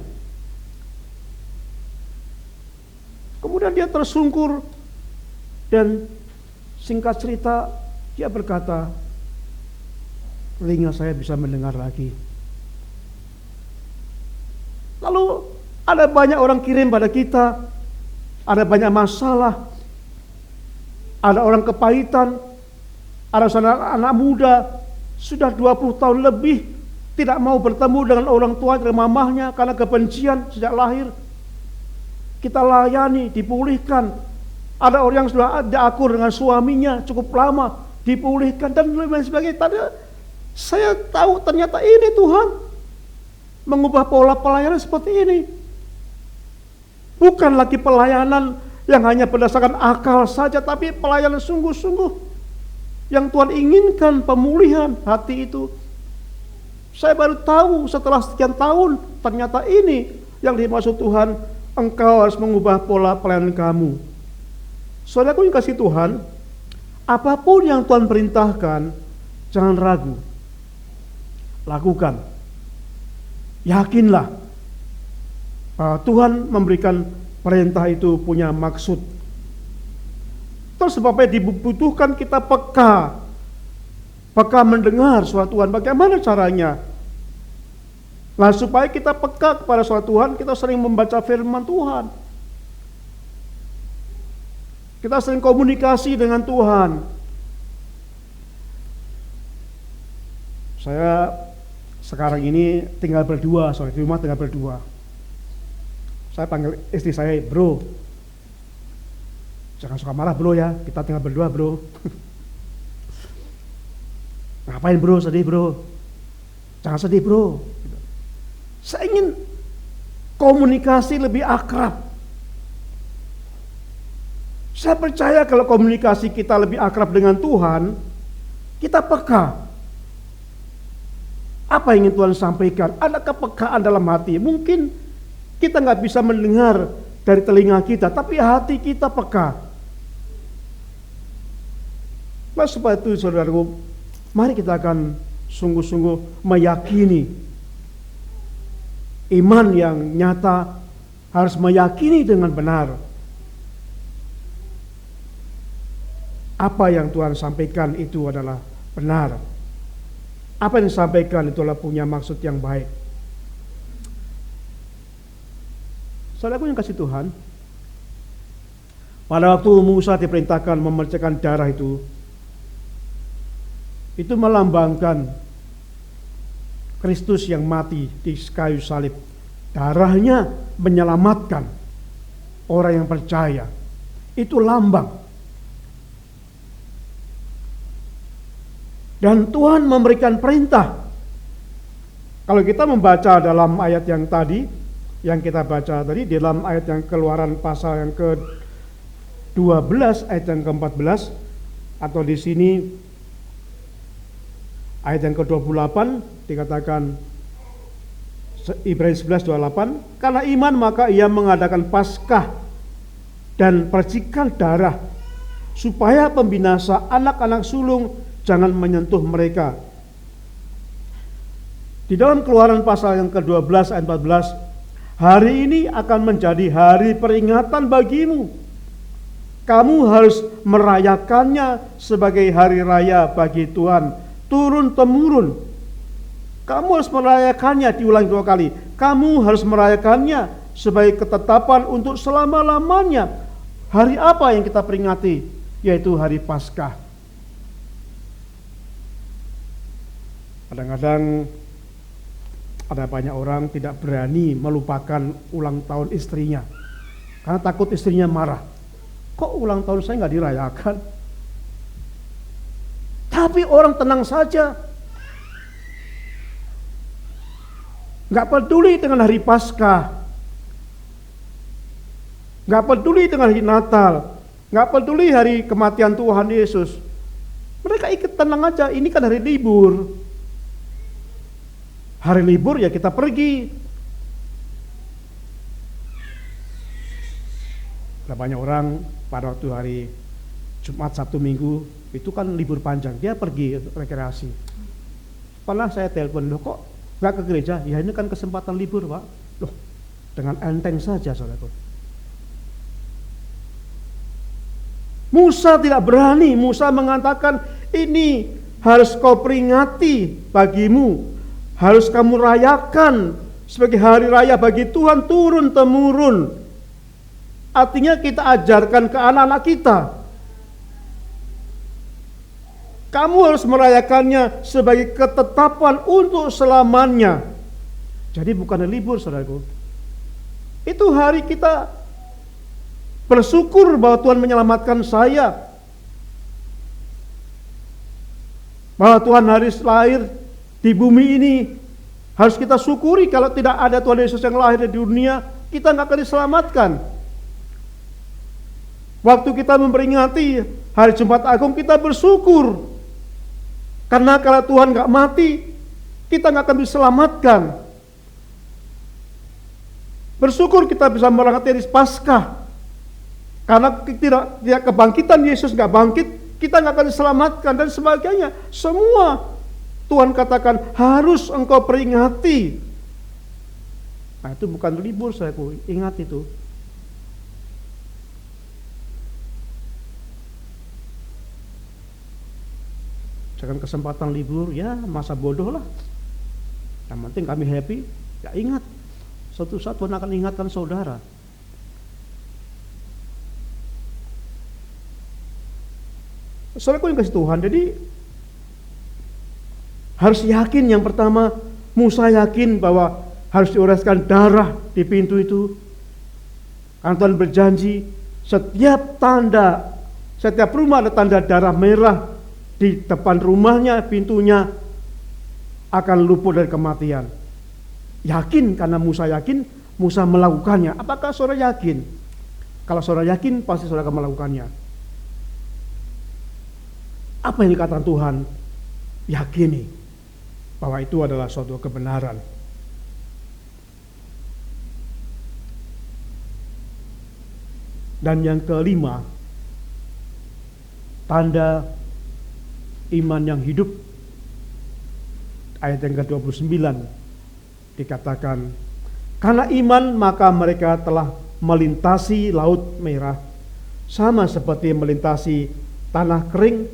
Kemudian dia tersungkur dan singkat cerita dia berkata, telinga saya bisa mendengar lagi. Lalu ada banyak orang kirim pada kita, ada banyak masalah, ada orang kepahitan, ada anak muda sudah 20 tahun lebih tidak mau bertemu dengan orang tua dan mamahnya karena kebencian sejak lahir. Kita layani, dipulihkan. Ada orang yang sudah diakur dengan suaminya cukup lama, dipulihkan dan lain sebagainya. Tadi saya tahu ternyata ini Tuhan mengubah pola pelayanan seperti ini. Bukan lagi pelayanan yang hanya berdasarkan akal saja, tapi pelayanan sungguh-sungguh. Yang Tuhan inginkan pemulihan hati itu. Saya baru tahu setelah sekian tahun, ternyata ini yang dimaksud Tuhan, engkau harus mengubah pola pelayanan kamu. Saudaraku yang kasih Tuhan, apapun yang Tuhan perintahkan, jangan ragu. Lakukan. Yakinlah bahwa Tuhan memberikan perintah itu punya maksud. Terus sebabnya dibutuhkan kita peka mendengar suara Tuhan. Bagaimana caranya? Nah, supaya kita peka kepada suara Tuhan, kita sering membaca firman Tuhan. Kita sering komunikasi dengan Tuhan. Saya sekarang ini tinggal berdua, di rumah tinggal berdua. Saya panggil istri saya, bro. Jangan suka marah bro ya, kita tinggal berdua bro. Ngapain bro, sedih bro? Jangan sedih bro. Saya ingin komunikasi lebih akrab. Saya percaya kalau komunikasi kita lebih akrab dengan Tuhan, kita peka. Apa yang ingin Tuhan sampaikan? Ada kepekaan dalam hati. Mungkin kita nggak bisa mendengar dari telinga kita, tapi hati kita peka. Nah, supaya itu saudaraku, mari kita akan sungguh-sungguh meyakini. Iman yang nyata harus meyakini dengan benar apa yang Tuhan sampaikan itu adalah benar. Apa yang disampaikan itu adalah punya maksud yang baik. Saudaraku yang kasih Tuhan, pada waktu Musa diperintahkan memercikkan darah itu melambangkan Kristus yang mati di kayu salib. Darahnya menyelamatkan orang yang percaya. Itu lambang. Dan Tuhan memberikan perintah. Kalau kita membaca dalam ayat yang tadi, yang kita baca tadi, dalam ayat yang Keluaran pasal yang ke-12 ayat yang ke-14, atau di sini ayat yang ke-28 dikatakan, Ibrani 11:28, karena iman maka ia mengadakan Paskah dan percikan darah supaya pembinasa anak-anak sulung jangan menyentuh mereka. Di dalam Keluaran pasal yang ke-12 ayat 14 Hari ini akan menjadi hari peringatan bagimu. Kamu harus merayakannya sebagai hari raya bagi Tuhan, turun-temurun. Kamu harus merayakannya, diulang 2 kali. Kamu harus merayakannya sebagai ketetapan untuk selama-lamanya. Hari apa yang kita peringati? Yaitu hari Paskah. Kadang-kadang ada banyak orang tidak berani melupakan ulang tahun istrinya karena takut istrinya marah. Kok ulang tahun saya nggak dirayakan? Tapi orang tenang saja, nggak peduli dengan hari Paskah, nggak peduli dengan hari Natal, nggak peduli hari kematian Tuhan Yesus. Mereka ikut tenang aja, ini kan hari libur. Hari libur ya kita pergi. Ada banyak orang pada waktu hari Jumat, Sabtu, Minggu itu kan libur panjang, dia pergi rekreasi. Pernah saya telepon, loh kok nggak ke gereja? Ya ini kan kesempatan libur Pak. Loh, dengan enteng saja saudaraku. Musa tidak berani. Musa mengatakan, ini harus kau peringati bagimu, harus kamu rayakan sebagai hari raya bagi Tuhan, turun-temurun. Artinya kita ajarkan ke anak-anak kita. Kamu harus merayakannya sebagai ketetapan untuk selamanya. Jadi bukan libur saudaraku. Itu hari kita bersyukur bahwa Tuhan menyelamatkan saya. Bahwa Tuhan harus lahir di bumi ini. Harus kita syukuri. Kalau tidak ada Tuhan Yesus yang lahir di dunia, kita nggak akan diselamatkan. Waktu kita memperingati hari Jumat Agung, kita bersyukur. Karena kalau Tuhan nggak mati, kita nggak akan diselamatkan. Bersyukur kita bisa merayakan hari Paskah. Karena tidak kebangkitan Yesus nggak bangkit, kita nggak akan diselamatkan dan sebagainya. Semua Tuhan katakan harus engkau peringati. Nah itu bukan libur, saya ingat itu. Dengan kesempatan libur, ya masa bodoh lah. Yang penting kami happy, ya ingat. Suatu saat Tuhan akan ingatkan saudara. Saudaraku yang kasih Tuhan, jadi harus yakin. Yang pertama, Musa yakin bahwa harus dioleskan darah di pintu itu. Karena Tuhan berjanji, setiap rumah ada tanda darah merah di depan rumahnya, pintunya akan luput dari kematian. Yakin, karena Musa yakin, Musa melakukannya. Apakah saudara yakin? Kalau saudara yakin, pasti saudara akan melakukannya. Apa yang dikatakan Tuhan? Yakini bahwa itu adalah suatu kebenaran. Dan yang kelima, tanda iman yang hidup. Ayat yang ke-29 dikatakan, karena iman maka mereka telah melintasi laut merah, sama seperti melintasi tanah kering,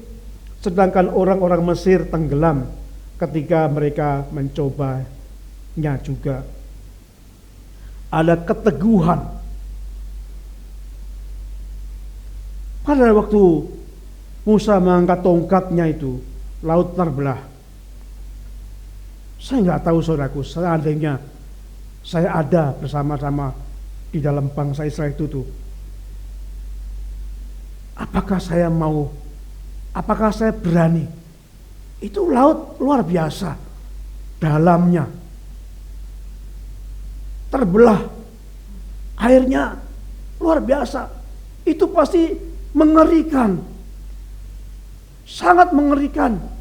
sedangkan orang-orang Mesir tenggelam ketika mereka mencobanya juga. Ada keteguhan. Pada waktu Musa mengangkat tongkatnya itu, laut terbelah. Saya nggak tahu saudaraku, seandainya saya ada bersama-sama di dalam bangsa Israel itu tuh, apakah saya mau, apakah saya berani? Itu laut luar biasa, dalamnya terbelah, airnya luar biasa. Itu pasti mengerikan, sangat mengerikan.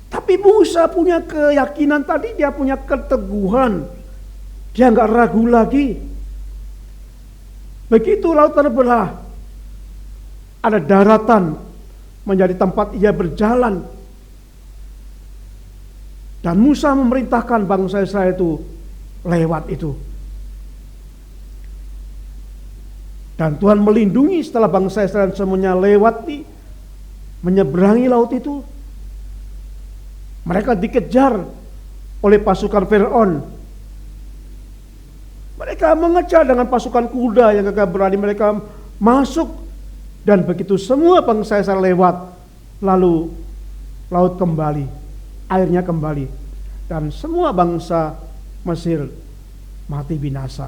Tapi Musa punya keyakinan tadi, dia punya keteguhan, dia nggak ragu lagi. Begitu laut terbelah, ada daratan menjadi tempat ia berjalan. Dan Musa memerintahkan bangsa Israel itu lewat itu. Dan Tuhan melindungi setelah bangsa Israel semuanya lewat menyeberangi laut itu. Mereka dikejar oleh pasukan Firaun. Mereka mengejar dengan pasukan kuda yang gagah berani, mereka masuk, dan begitu semua bangsa Israel lewat, lalu laut kembali, airnya kembali, dan semua bangsa Mesir mati binasa.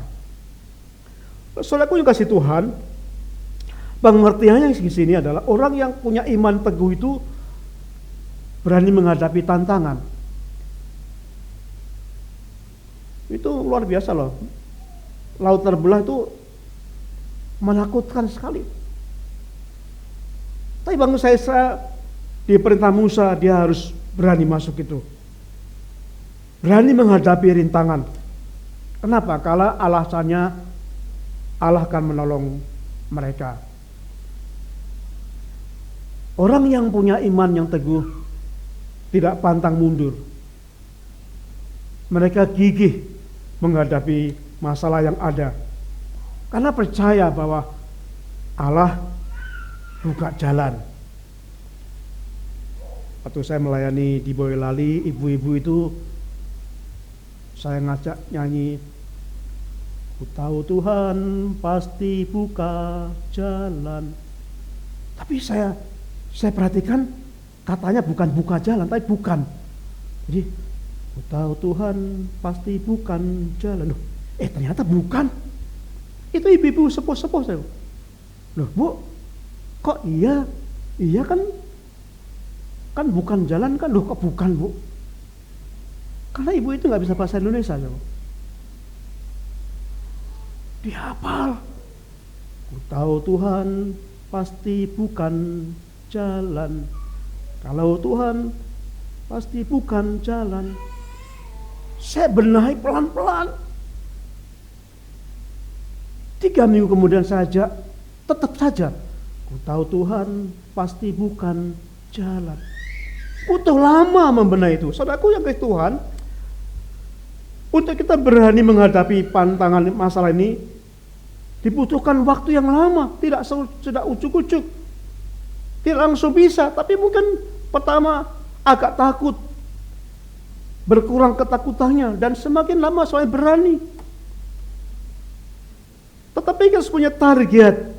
Saudaraku yang kasih Tuhan, pengertiannya di sini adalah orang yang punya iman teguh itu berani menghadapi tantangan. Itu luar biasa loh. Laut terbelah itu menakutkan sekali. Tapi bangsa Israel di perintah Musa dia harus berani masuk itu. Berani menghadapi rintangan. Kenapa? Kalau alasannya Allah akan menolong mereka. Orang yang punya iman yang teguh tidak pantang mundur. Mereka gigih menghadapi masalah yang ada. Karena percaya bahwa Allah buka jalan. Waktu saya melayani di Boyolali, ibu-ibu itu saya ngajak nyanyi, ku tahu Tuhan pasti buka jalan. Tapi saya perhatikan katanya bukan buka jalan, tapi bukan. Jadi ku tahu Tuhan pasti bukan jalan. Loh, ternyata bukan. Itu ibu-ibu sepuh-sepuh saya. Loh Bu, kok iya? Iya kan bukan jalan kan? Loh kok bukan Bu? Karena ibu itu gak bisa bahasa Indonesia. Dihafal. Ku tahu Tuhan pasti bukan jalan. Kalau Tuhan pasti bukan jalan. Saya benahi pelan-pelan. 3 minggu kemudian saja, tetap saja, ku tahu Tuhan pasti bukan jalan. Butuh lama membenahi itu. Saudaraku yang kasih Tuhan, untuk kita berani menghadapi pantangan masalah ini, dibutuhkan waktu yang lama, tidak ujuk-ujuk, tidak langsung bisa. Tapi mungkin pertama agak takut, berkurang ketakutannya, dan semakin lama semakin berani. Tetapi kita punya target,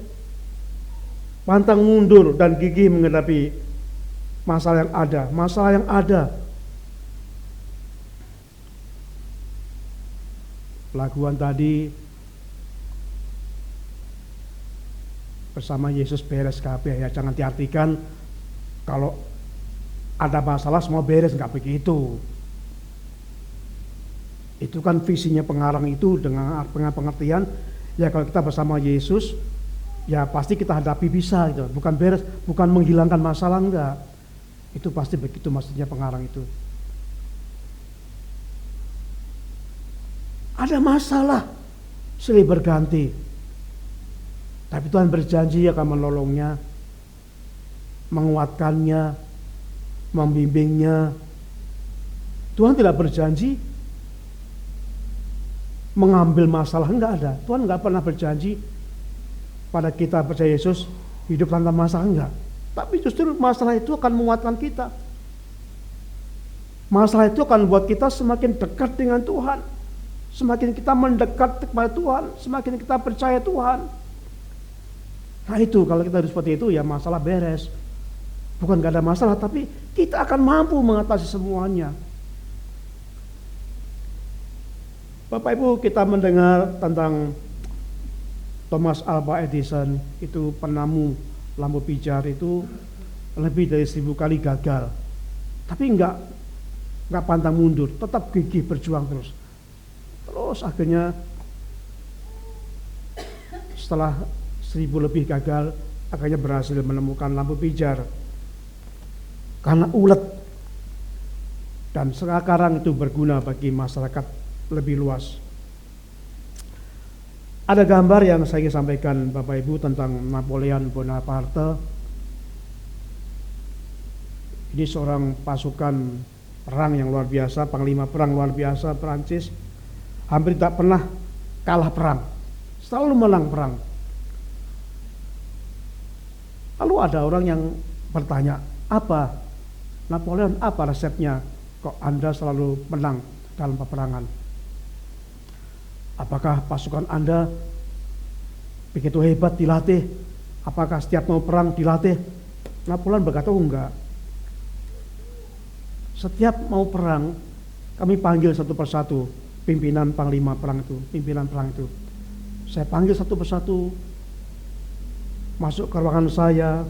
pantang mundur dan gigih menghadapi masalah yang ada. Laguan tadi bersama Yesus beres kabeh, ya jangan diartikan kalau ada masalah semua beres, enggak begitu. Itu kan visinya pengarang itu dengan pengertian, ya kalau kita bersama Yesus, ya pasti kita hadapi bisa gitu. Bukan beres, bukan menghilangkan masalah, enggak. Itu pasti begitu maksudnya pengarang itu. Ada masalah, silih berganti. Tapi Tuhan berjanji akan menolongnya, menguatkannya, membimbingnya. Tuhan tidak berjanji mengambil masalah, enggak ada. Tuhan enggak pernah berjanji pada kita percaya Yesus hidup tanpa masalah, enggak. Tapi justru masalah itu akan menguatkan kita. Masalah itu akan membuat kita semakin dekat dengan Tuhan. Semakin kita mendekat kepada Tuhan, semakin kita percaya Tuhan. Nah itu, kalau kita hidup seperti itu, ya masalah beres. Bukan gak ada masalah, tapi kita akan mampu mengatasi semuanya. Bapak Ibu, kita mendengar tentang Thomas Alva Edison, itu penemu lampu pijar itu lebih dari 1000 kali gagal. Tapi enggak pantang mundur, tetap gigih berjuang terus. Terus akhirnya setelah 1000 lebih gagal, akhirnya berhasil menemukan lampu pijar. Karena ulet dan sekarang itu berguna bagi masyarakat lebih luas. Ada gambar yang saya ingin sampaikan Bapak Ibu tentang Napoleon Bonaparte. Ini seorang pasukan perang yang luar biasa, panglima perang luar biasa Prancis, hampir tak pernah kalah perang, selalu menang perang. Lalu ada orang yang bertanya, apa Napoleon, apa resepnya kok Anda selalu menang dalam peperangan? Apakah pasukan Anda begitu hebat dilatih? Apakah setiap mau perang dilatih? Napoleon berkata, enggak. Setiap mau perang, kami panggil satu persatu pimpinan panglima perang itu, pimpinan perang itu. Saya panggil satu persatu, masuk ke ruangan saya.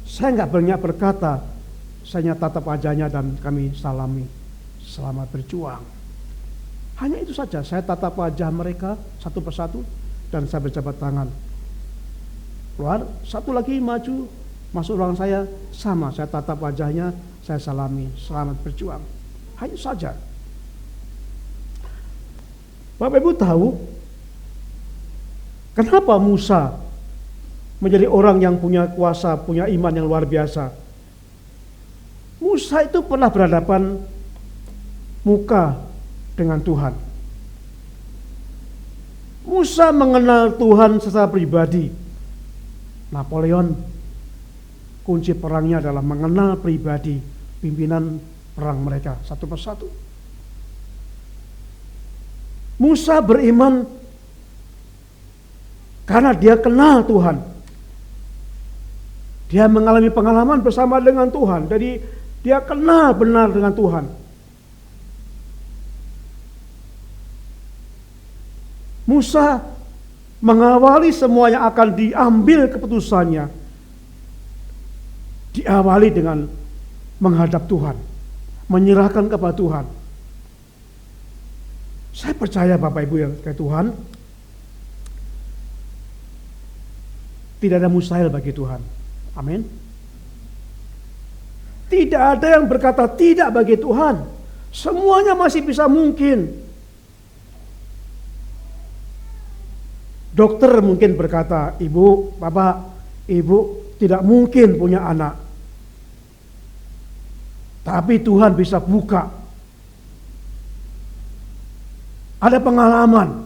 Saya enggak banyak berkata, saya tatap wajahnya dan kami salami, selamat berjuang. Hanya itu saja, saya tatap wajah mereka satu persatu dan saya berjabat tangan. Keluar, satu lagi maju, masuk ruangan saya, sama, saya tatap wajahnya, saya salami, selamat berjuang. Hanya saja. Bapak Ibu tahu, kenapa Musa menjadi orang yang punya kuasa, punya iman yang luar biasa? Musa itu pernah berhadapan muka dengan Tuhan. Musa mengenal Tuhan secara pribadi. Napoleon, kunci perangnya adalah mengenal pribadi pimpinan perang mereka satu persatu. Musa beriman karena dia kenal Tuhan. Dia mengalami pengalaman bersama dengan Tuhan. Jadi dia kenal benar dengan Tuhan. Musa mengawali semua yang akan diambil keputusannya, diawali dengan menghadap Tuhan, menyerahkan kepada Tuhan. Saya percaya Bapak Ibu yang ke Tuhan, tidak ada mustahil bagi Tuhan. Amin. Tidak ada yang berkata tidak bagi Tuhan. Semuanya masih bisa mungkin. Dokter mungkin berkata, ibu, bapak, ibu tidak mungkin punya anak. Tapi Tuhan bisa buka. Ada pengalaman.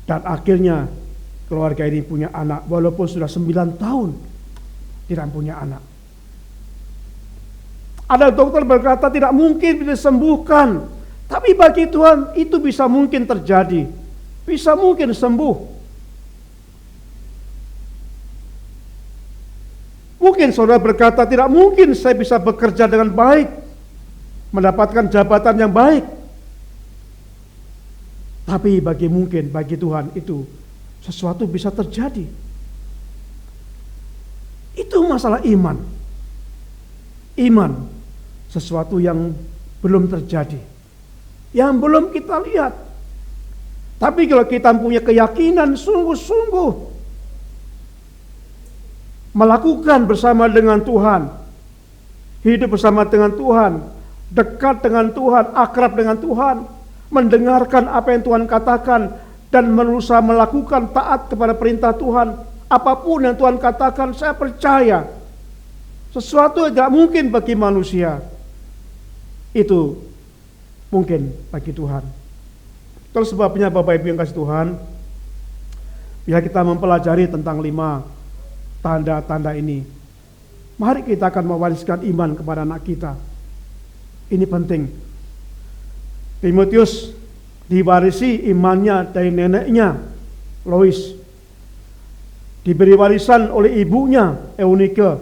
Dan akhirnya keluarga ini punya anak. Walaupun sudah 9 tahun tidak punya anak. Ada dokter berkata tidak mungkin bisa disembuhkan. Tapi bagi Tuhan itu bisa mungkin terjadi. Bisa mungkin sembuh. Mungkin saudara berkata tidak mungkin saya bisa bekerja dengan baik. Mendapatkan jabatan yang baik. Tapi bagi Tuhan itu sesuatu bisa terjadi. Itu masalah iman. Iman sesuatu yang belum terjadi, yang belum kita lihat. Tapi kalau kita punya keyakinan sungguh-sungguh melakukan bersama dengan Tuhan, hidup bersama dengan Tuhan, dekat dengan Tuhan, akrab dengan Tuhan, mendengarkan apa yang Tuhan katakan dan berusaha melakukan taat kepada perintah Tuhan, apapun yang Tuhan katakan, saya percaya sesuatu yang tidak mungkin bagi manusia itu mungkin bagi Tuhan. Itu sebabnya Bapak Ibu yang kasih Tuhan, bila kita mempelajari tentang 5 tanda-tanda ini, mari kita akan mewariskan iman kepada anak kita. Ini penting. Timotius diwarisi imannya dari neneknya Lois, diberi warisan oleh ibunya Eunike,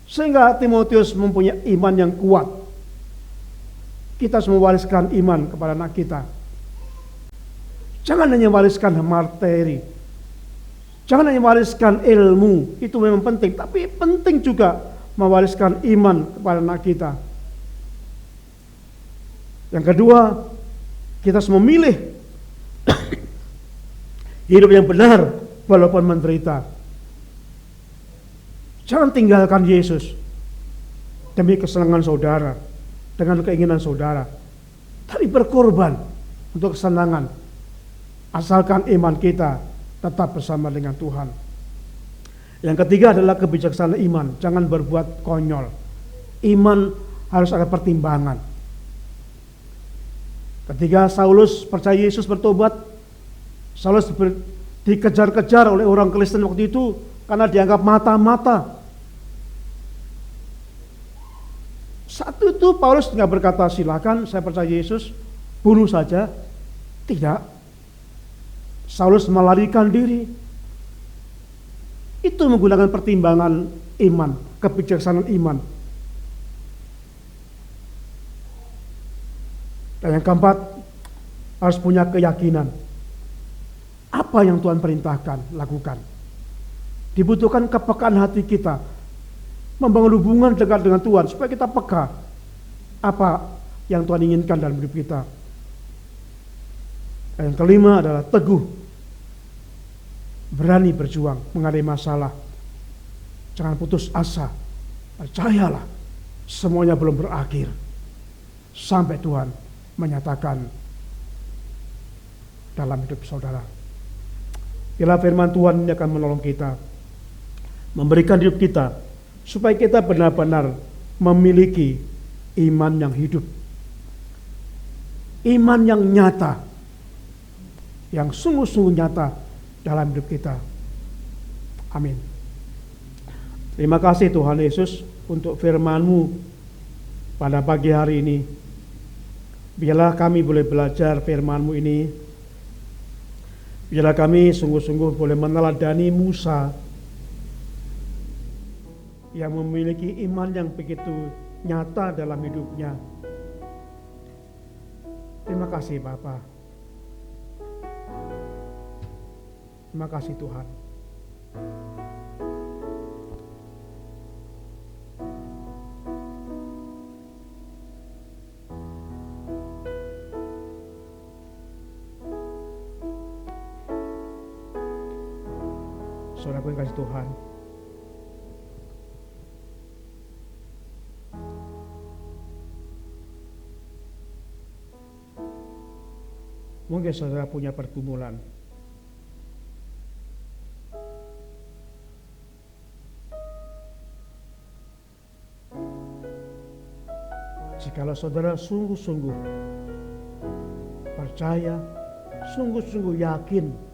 sehingga Timotius mempunyai iman yang kuat. Kita harus mewariskan iman kepada anak kita. Jangan hanya wariskan materi, jangan hanya wariskan ilmu, itu memang penting, tapi penting juga mewariskan iman kepada anak kita. Yang kedua, kita harus memilih hidup yang benar walaupun menderita. Jangan tinggalkan Yesus demi kesenangan saudara, dengan keinginan saudara, tapi berkorban untuk kesenangan, asalkan iman kita tetap bersama dengan Tuhan. Yang ketiga adalah kebijaksanaan iman. Jangan berbuat konyol. Iman harus ada pertimbangan. Ketika Saulus percaya Yesus bertobat, Saulus dikejar-kejar oleh orang Kristen waktu itu karena dianggap mata-mata. Saat itu Paulus tidak berkata, silakan saya percaya Yesus, bunuh saja. Tidak. Saulus melarikan diri. Itu menggunakan pertimbangan iman, kebijaksanaan iman. Dan yang keempat, harus punya keyakinan. Apa yang Tuhan perintahkan, lakukan. Dibutuhkan kepekaan hati kita, membangun hubungan dekat dengan Tuhan, supaya kita peka apa yang Tuhan inginkan dalam hidup kita. Dan yang kelima adalah teguh, berani berjuang menghadapi masalah. Jangan putus asa, percayalah semuanya belum berakhir sampai Tuhan menyatakan dalam hidup saudara. Bila firman Tuhan ini akan menolong kita, memberikan hidup kita, supaya kita benar-benar memiliki iman yang hidup, iman yang nyata, yang sungguh-sungguh nyata dalam hidup kita. Amin. Terima kasih Tuhan Yesus untuk firman-Mu pada pagi hari ini. Biarlah kami boleh belajar firman-Mu ini. Biarlah kami sungguh-sungguh boleh meneladani Musa yang memiliki iman yang begitu nyata dalam hidupnya. Terima kasih Bapa. Terima kasih Tuhan. Saudaraku yang kasih Tuhan, mungkin saudara punya pergumulan. Jikalau saudara sungguh-sungguh percaya, sungguh-sungguh yakin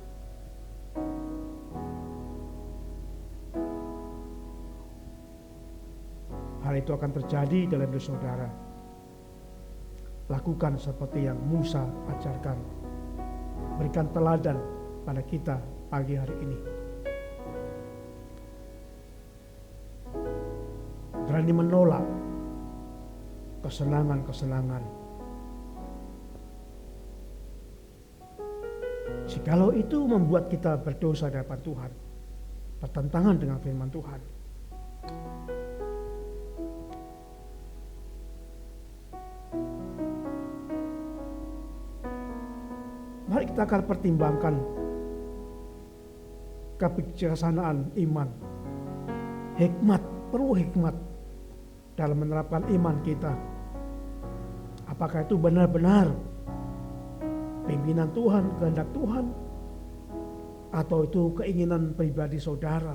hal itu akan terjadi dalam hidup saudara, lakukan seperti yang Musa ajarkan. Berikan teladan pada kita pagi hari ini. Berani menolak kesenangan-kesenangan. Jikalau itu membuat kita berdosa di hadapan Tuhan, bertentangan dengan firman Tuhan, mari kita akan pertimbangkan kebijaksanaan iman. Hikmat, perlu hikmat dalam menerapkan iman kita. Apakah itu benar-benar pimpinan Tuhan, kehendak Tuhan, atau itu keinginan pribadi saudara?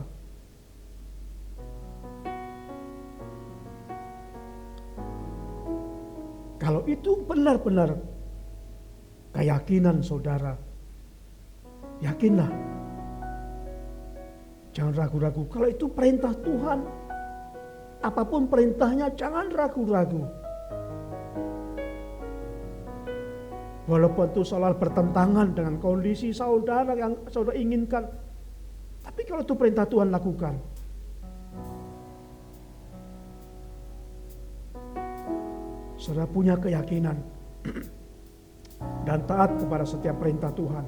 Kalau itu benar-benar keyakinan saudara, yakinlah. Jangan ragu-ragu. Kalau itu perintah Tuhan, apapun perintahnya jangan ragu-ragu. Walaupun itu soal bertentangan dengan kondisi saudara yang saudara inginkan, tapi kalau itu perintah Tuhan, lakukan. Saudara punya keyakinan dan taat kepada setiap perintah Tuhan,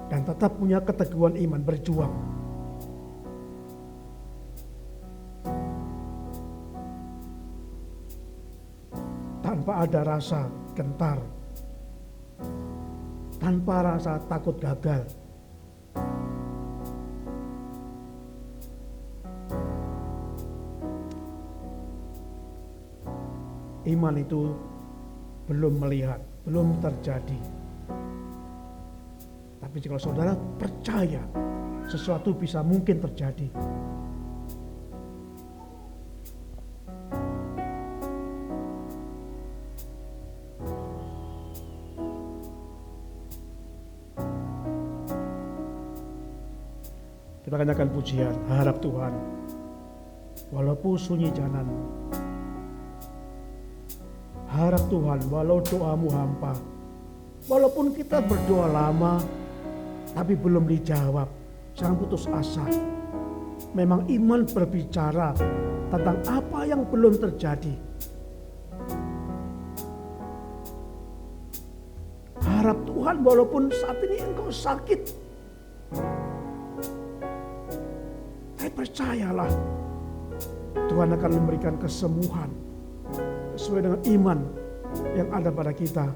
dan tetap punya keteguhan iman berjuang. Tanpa ada rasa gentar, tanpa rasa takut gagal. Iman itu belum melihat, belum terjadi. Tapi Tapi jika saudara percaya, sesuatu bisa mungkin terjadi. Kita katakan pujian, harap Tuhan, walaupun sunyi jalan, harap Tuhan, walau doamu hampa, walaupun kita berdoa lama, tapi belum dijawab, jangan putus asa. Memang iman berbicara tentang apa yang belum terjadi. Harap Tuhan, walaupun saat ini engkau sakit, percayalah, Tuhan akan memberikan kesembuhan sesuai dengan iman yang ada pada kita.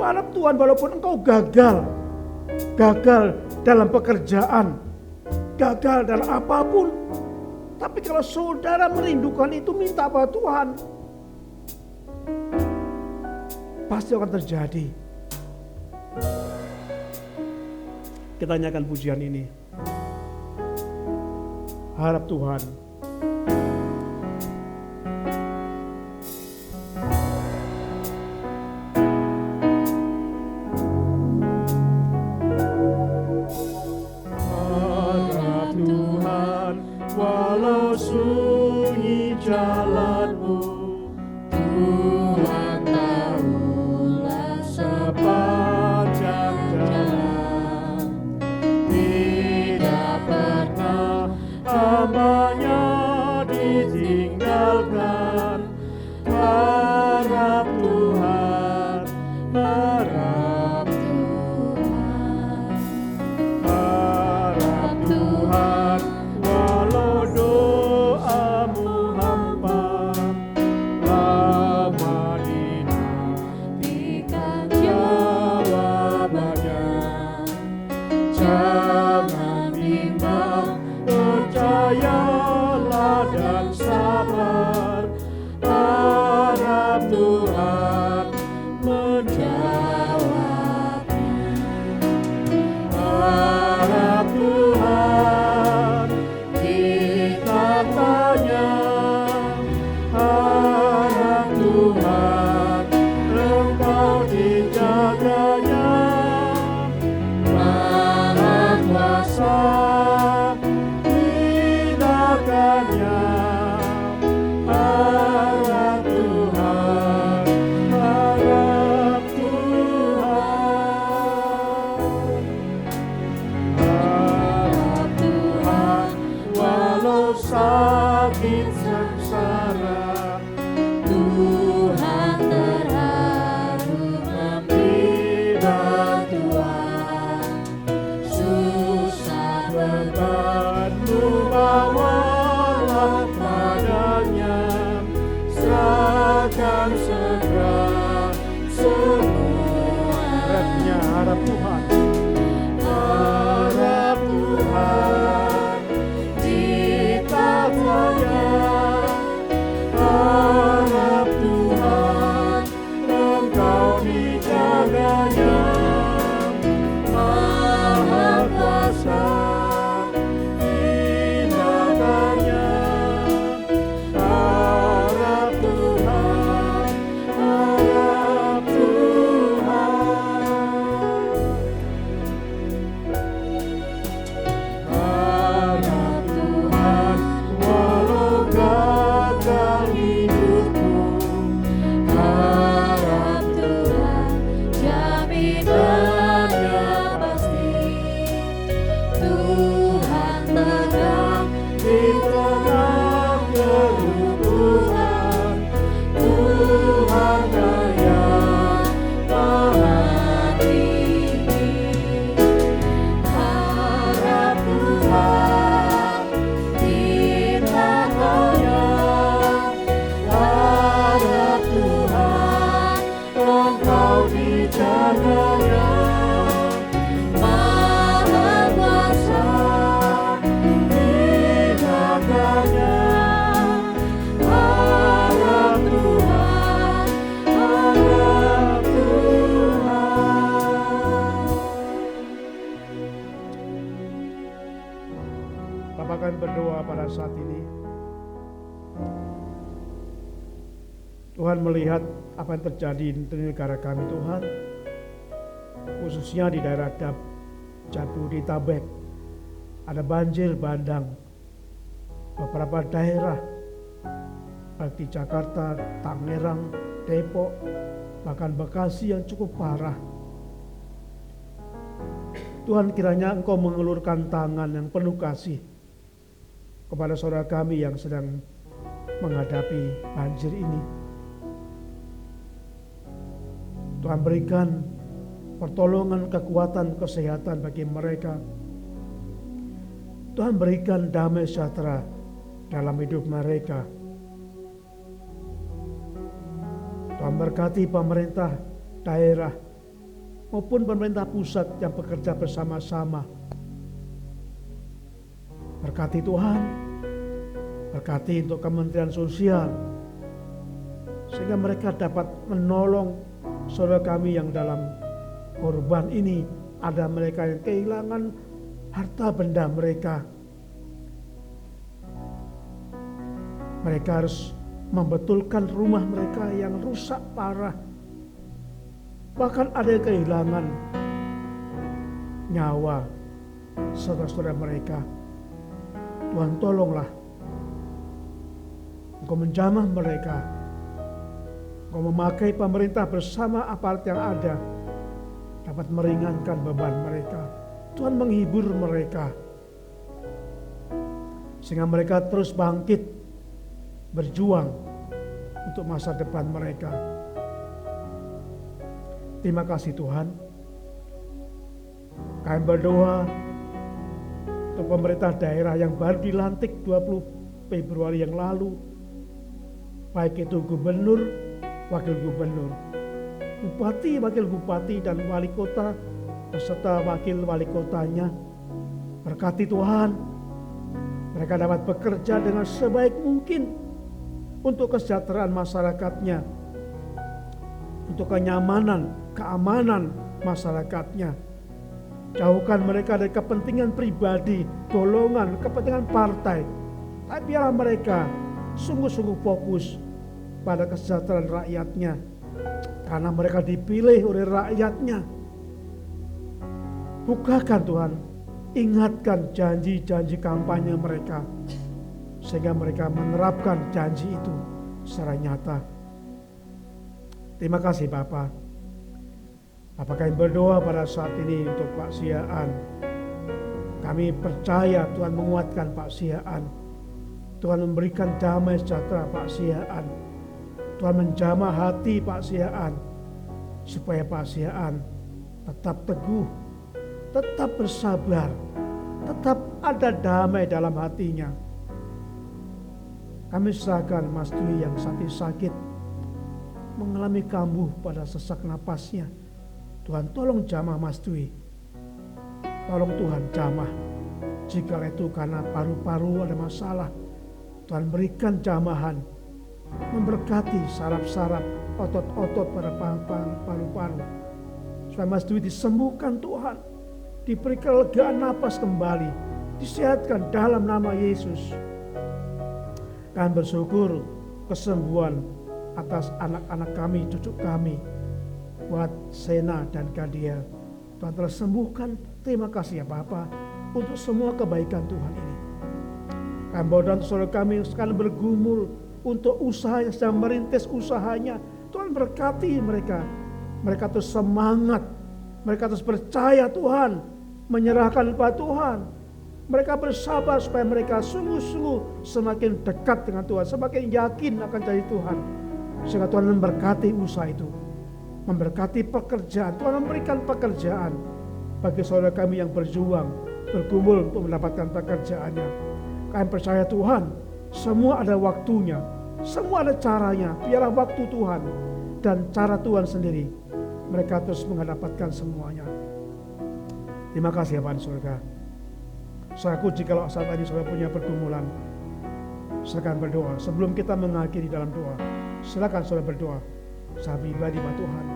Harap Tuhan, walaupun engkau gagal dalam pekerjaan, gagal dalam apapun, tapi kalau saudara merindukan itu, minta pada Tuhan, pasti akan terjadi. Kita nyanyikan pujian ini. Harap Tuhan. Harap Tuhan, walau sunyi jalanmu, Tuhan tahulah sepanjang jalan. Tidak pernah hamba-Nya ditinggalkan. Harap Tuhan, harap Tuhan, harap Tuhan, walau doamu hampa, lama dinantikan jawabannya. Jangan bimbang, percayalah dan sabar. Tuhan melihat apa yang terjadi di negara kami Tuhan, khususnya di daerah Jabodetabek. Ada banjir bandang, beberapa daerah seperti Jakarta, Tangerang, Depok, bahkan Bekasi yang cukup parah. Tuhan, kiranya Engkau mengulurkan tangan yang penuh kasih kepada saudara kami yang sedang menghadapi banjir ini. Tuhan, berikan pertolongan, kekuatan, kesehatan bagi mereka. Tuhan, berikan damai sejahtera dalam hidup mereka. Tuhan, berkati pemerintah daerah maupun pemerintah pusat yang bekerja bersama-sama. Berkati Tuhan, berkati untuk Kementerian Sosial, sehingga mereka dapat menolong saudara kami yang dalam korban ini. Ada mereka yang kehilangan harta benda mereka. Mereka harus membetulkan rumah mereka yang rusak parah. Bahkan ada yang kehilangan nyawa saudara-saudara mereka. Tuhan, tolonglah. Engkau menjamah mereka. Engkau memakai pemerintah bersama aparat yang ada dapat meringankan beban mereka. Tuhan, menghibur mereka sehingga mereka terus bangkit berjuang untuk masa depan mereka. Terima kasih Tuhan. Kami berdoa untuk pemerintah daerah yang baru dilantik 20 Februari yang lalu, baik itu gubernur, wakil gubernur, bupati, wakil bupati, dan wali kota beserta wakil wali kotanya. Berkati Tuhan, mereka dapat bekerja dengan sebaik mungkin untuk kesejahteraan masyarakatnya, untuk kenyamanan, keamanan masyarakatnya. Jauhkan mereka dari kepentingan pribadi, golongan, kepentingan partai. Tapi biarlah mereka sungguh-sungguh fokus pada kesejahteraan rakyatnya, karena mereka dipilih oleh rakyatnya. Bukakan Tuhan, ingatkan janji-janji kampanye mereka, sehingga mereka menerapkan janji itu secara nyata. Terima kasih Bapa. Bapa, kami berdoa pada saat ini untuk Pak Siaan. Kami percaya Tuhan menguatkan Pak Siaan. Tuhan memberikan damai sejahtera Pak Siaan. Tuhan menjamah hati Pak Siaan, supaya Pak Siaan tetap teguh, tetap bersabar, tetap ada damai dalam hatinya. Kami serahkan Mas Dwi yang sakit mengalami kambuh pada sesak napasnya. Tuhan, tolong jamah Mas Dwi. Tolong Tuhan jamah. Jika itu karena paru-paru ada masalah, Tuhan berikan jamahan, memberkati saraf-saraf, otot-otot pada paru-paru, supaya Mas Dwi disembuhkan Tuhan, diberi kelegaan napas kembali, disehatkan dalam nama Yesus. Kami bersyukur kesembuhan atas anak-anak kami, cucu kami, buat Sena dan Kadia. Tuhan telah sembuhkan. Terima kasih ya Bapa untuk semua kebaikan Tuhan ini. Kami berdoa untuk saudara kami yang sekarang bergumul untuk usaha yang sedang merintis usahanya. Tuhan berkati mereka. Mereka terus semangat. Mereka terus percaya Tuhan, menyerahkan kepada Tuhan. Mereka bersabar supaya mereka sungguh-sungguh semakin dekat dengan Tuhan, semakin yakin akan janji Tuhan. Sehingga Tuhan memberkati usaha itu, memberkati pekerjaan. Tuhan memberikan pekerjaan bagi saudara kami yang berjuang, bergumul untuk mendapatkan pekerjaannya. Kami percaya Tuhan, semua ada waktunya, semua ada caranya. Biarlah waktu Tuhan dan cara Tuhan sendiri, mereka terus mendapatkan semuanya. Terima kasih ya Bapak Surga. Saudaraku, jikalau saat ini saudara punya pergumulan, silakan berdoa. Sebelum kita mengakhiri dalam doa, silakan saudara berdoa. Saya pribadi Pak Tuhan,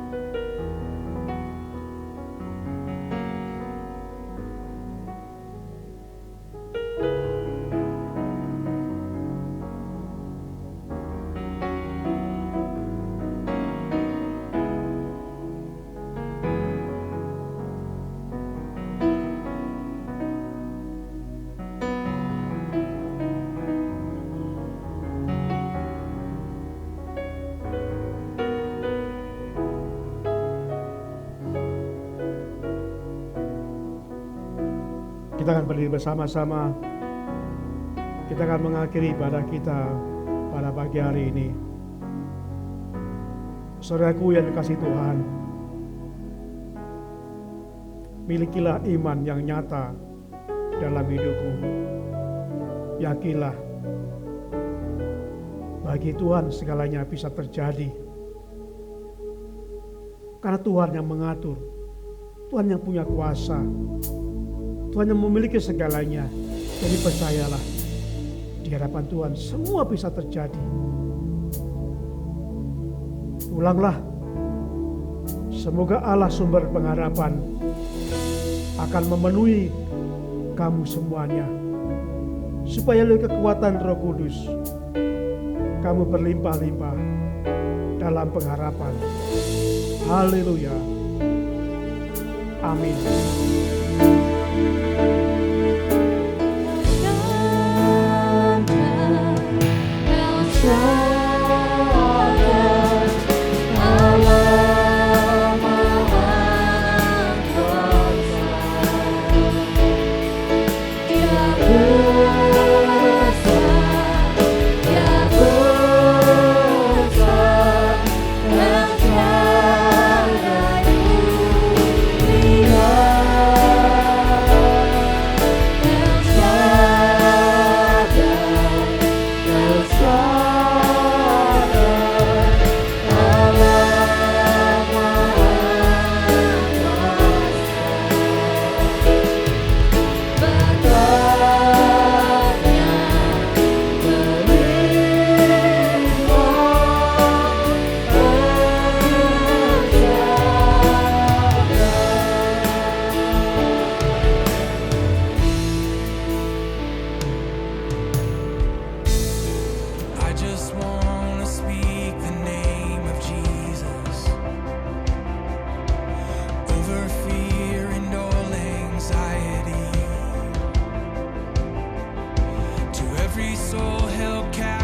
Kita akan berdiri bersama-sama. Kita akan mengakhiri ibadah kita pada pagi hari ini. Saudaraku yang dikasihi Tuhan, milikilah iman yang nyata dalam hidupmu. Yakinlah, bagi Tuhan segalanya bisa terjadi. Karena Tuhan yang mengatur, Tuhan yang punya kuasa, Tuhan yang memiliki segalanya. Jadi percayalah, di hadapan Tuhan semua bisa terjadi. Pulanglah, semoga Allah sumber pengharapan akan memenuhi kamu semuanya, supaya oleh kekuatan Roh Kudus kamu berlimpah-limpah dalam pengharapan. Haleluya. Amin. Every soul held captive.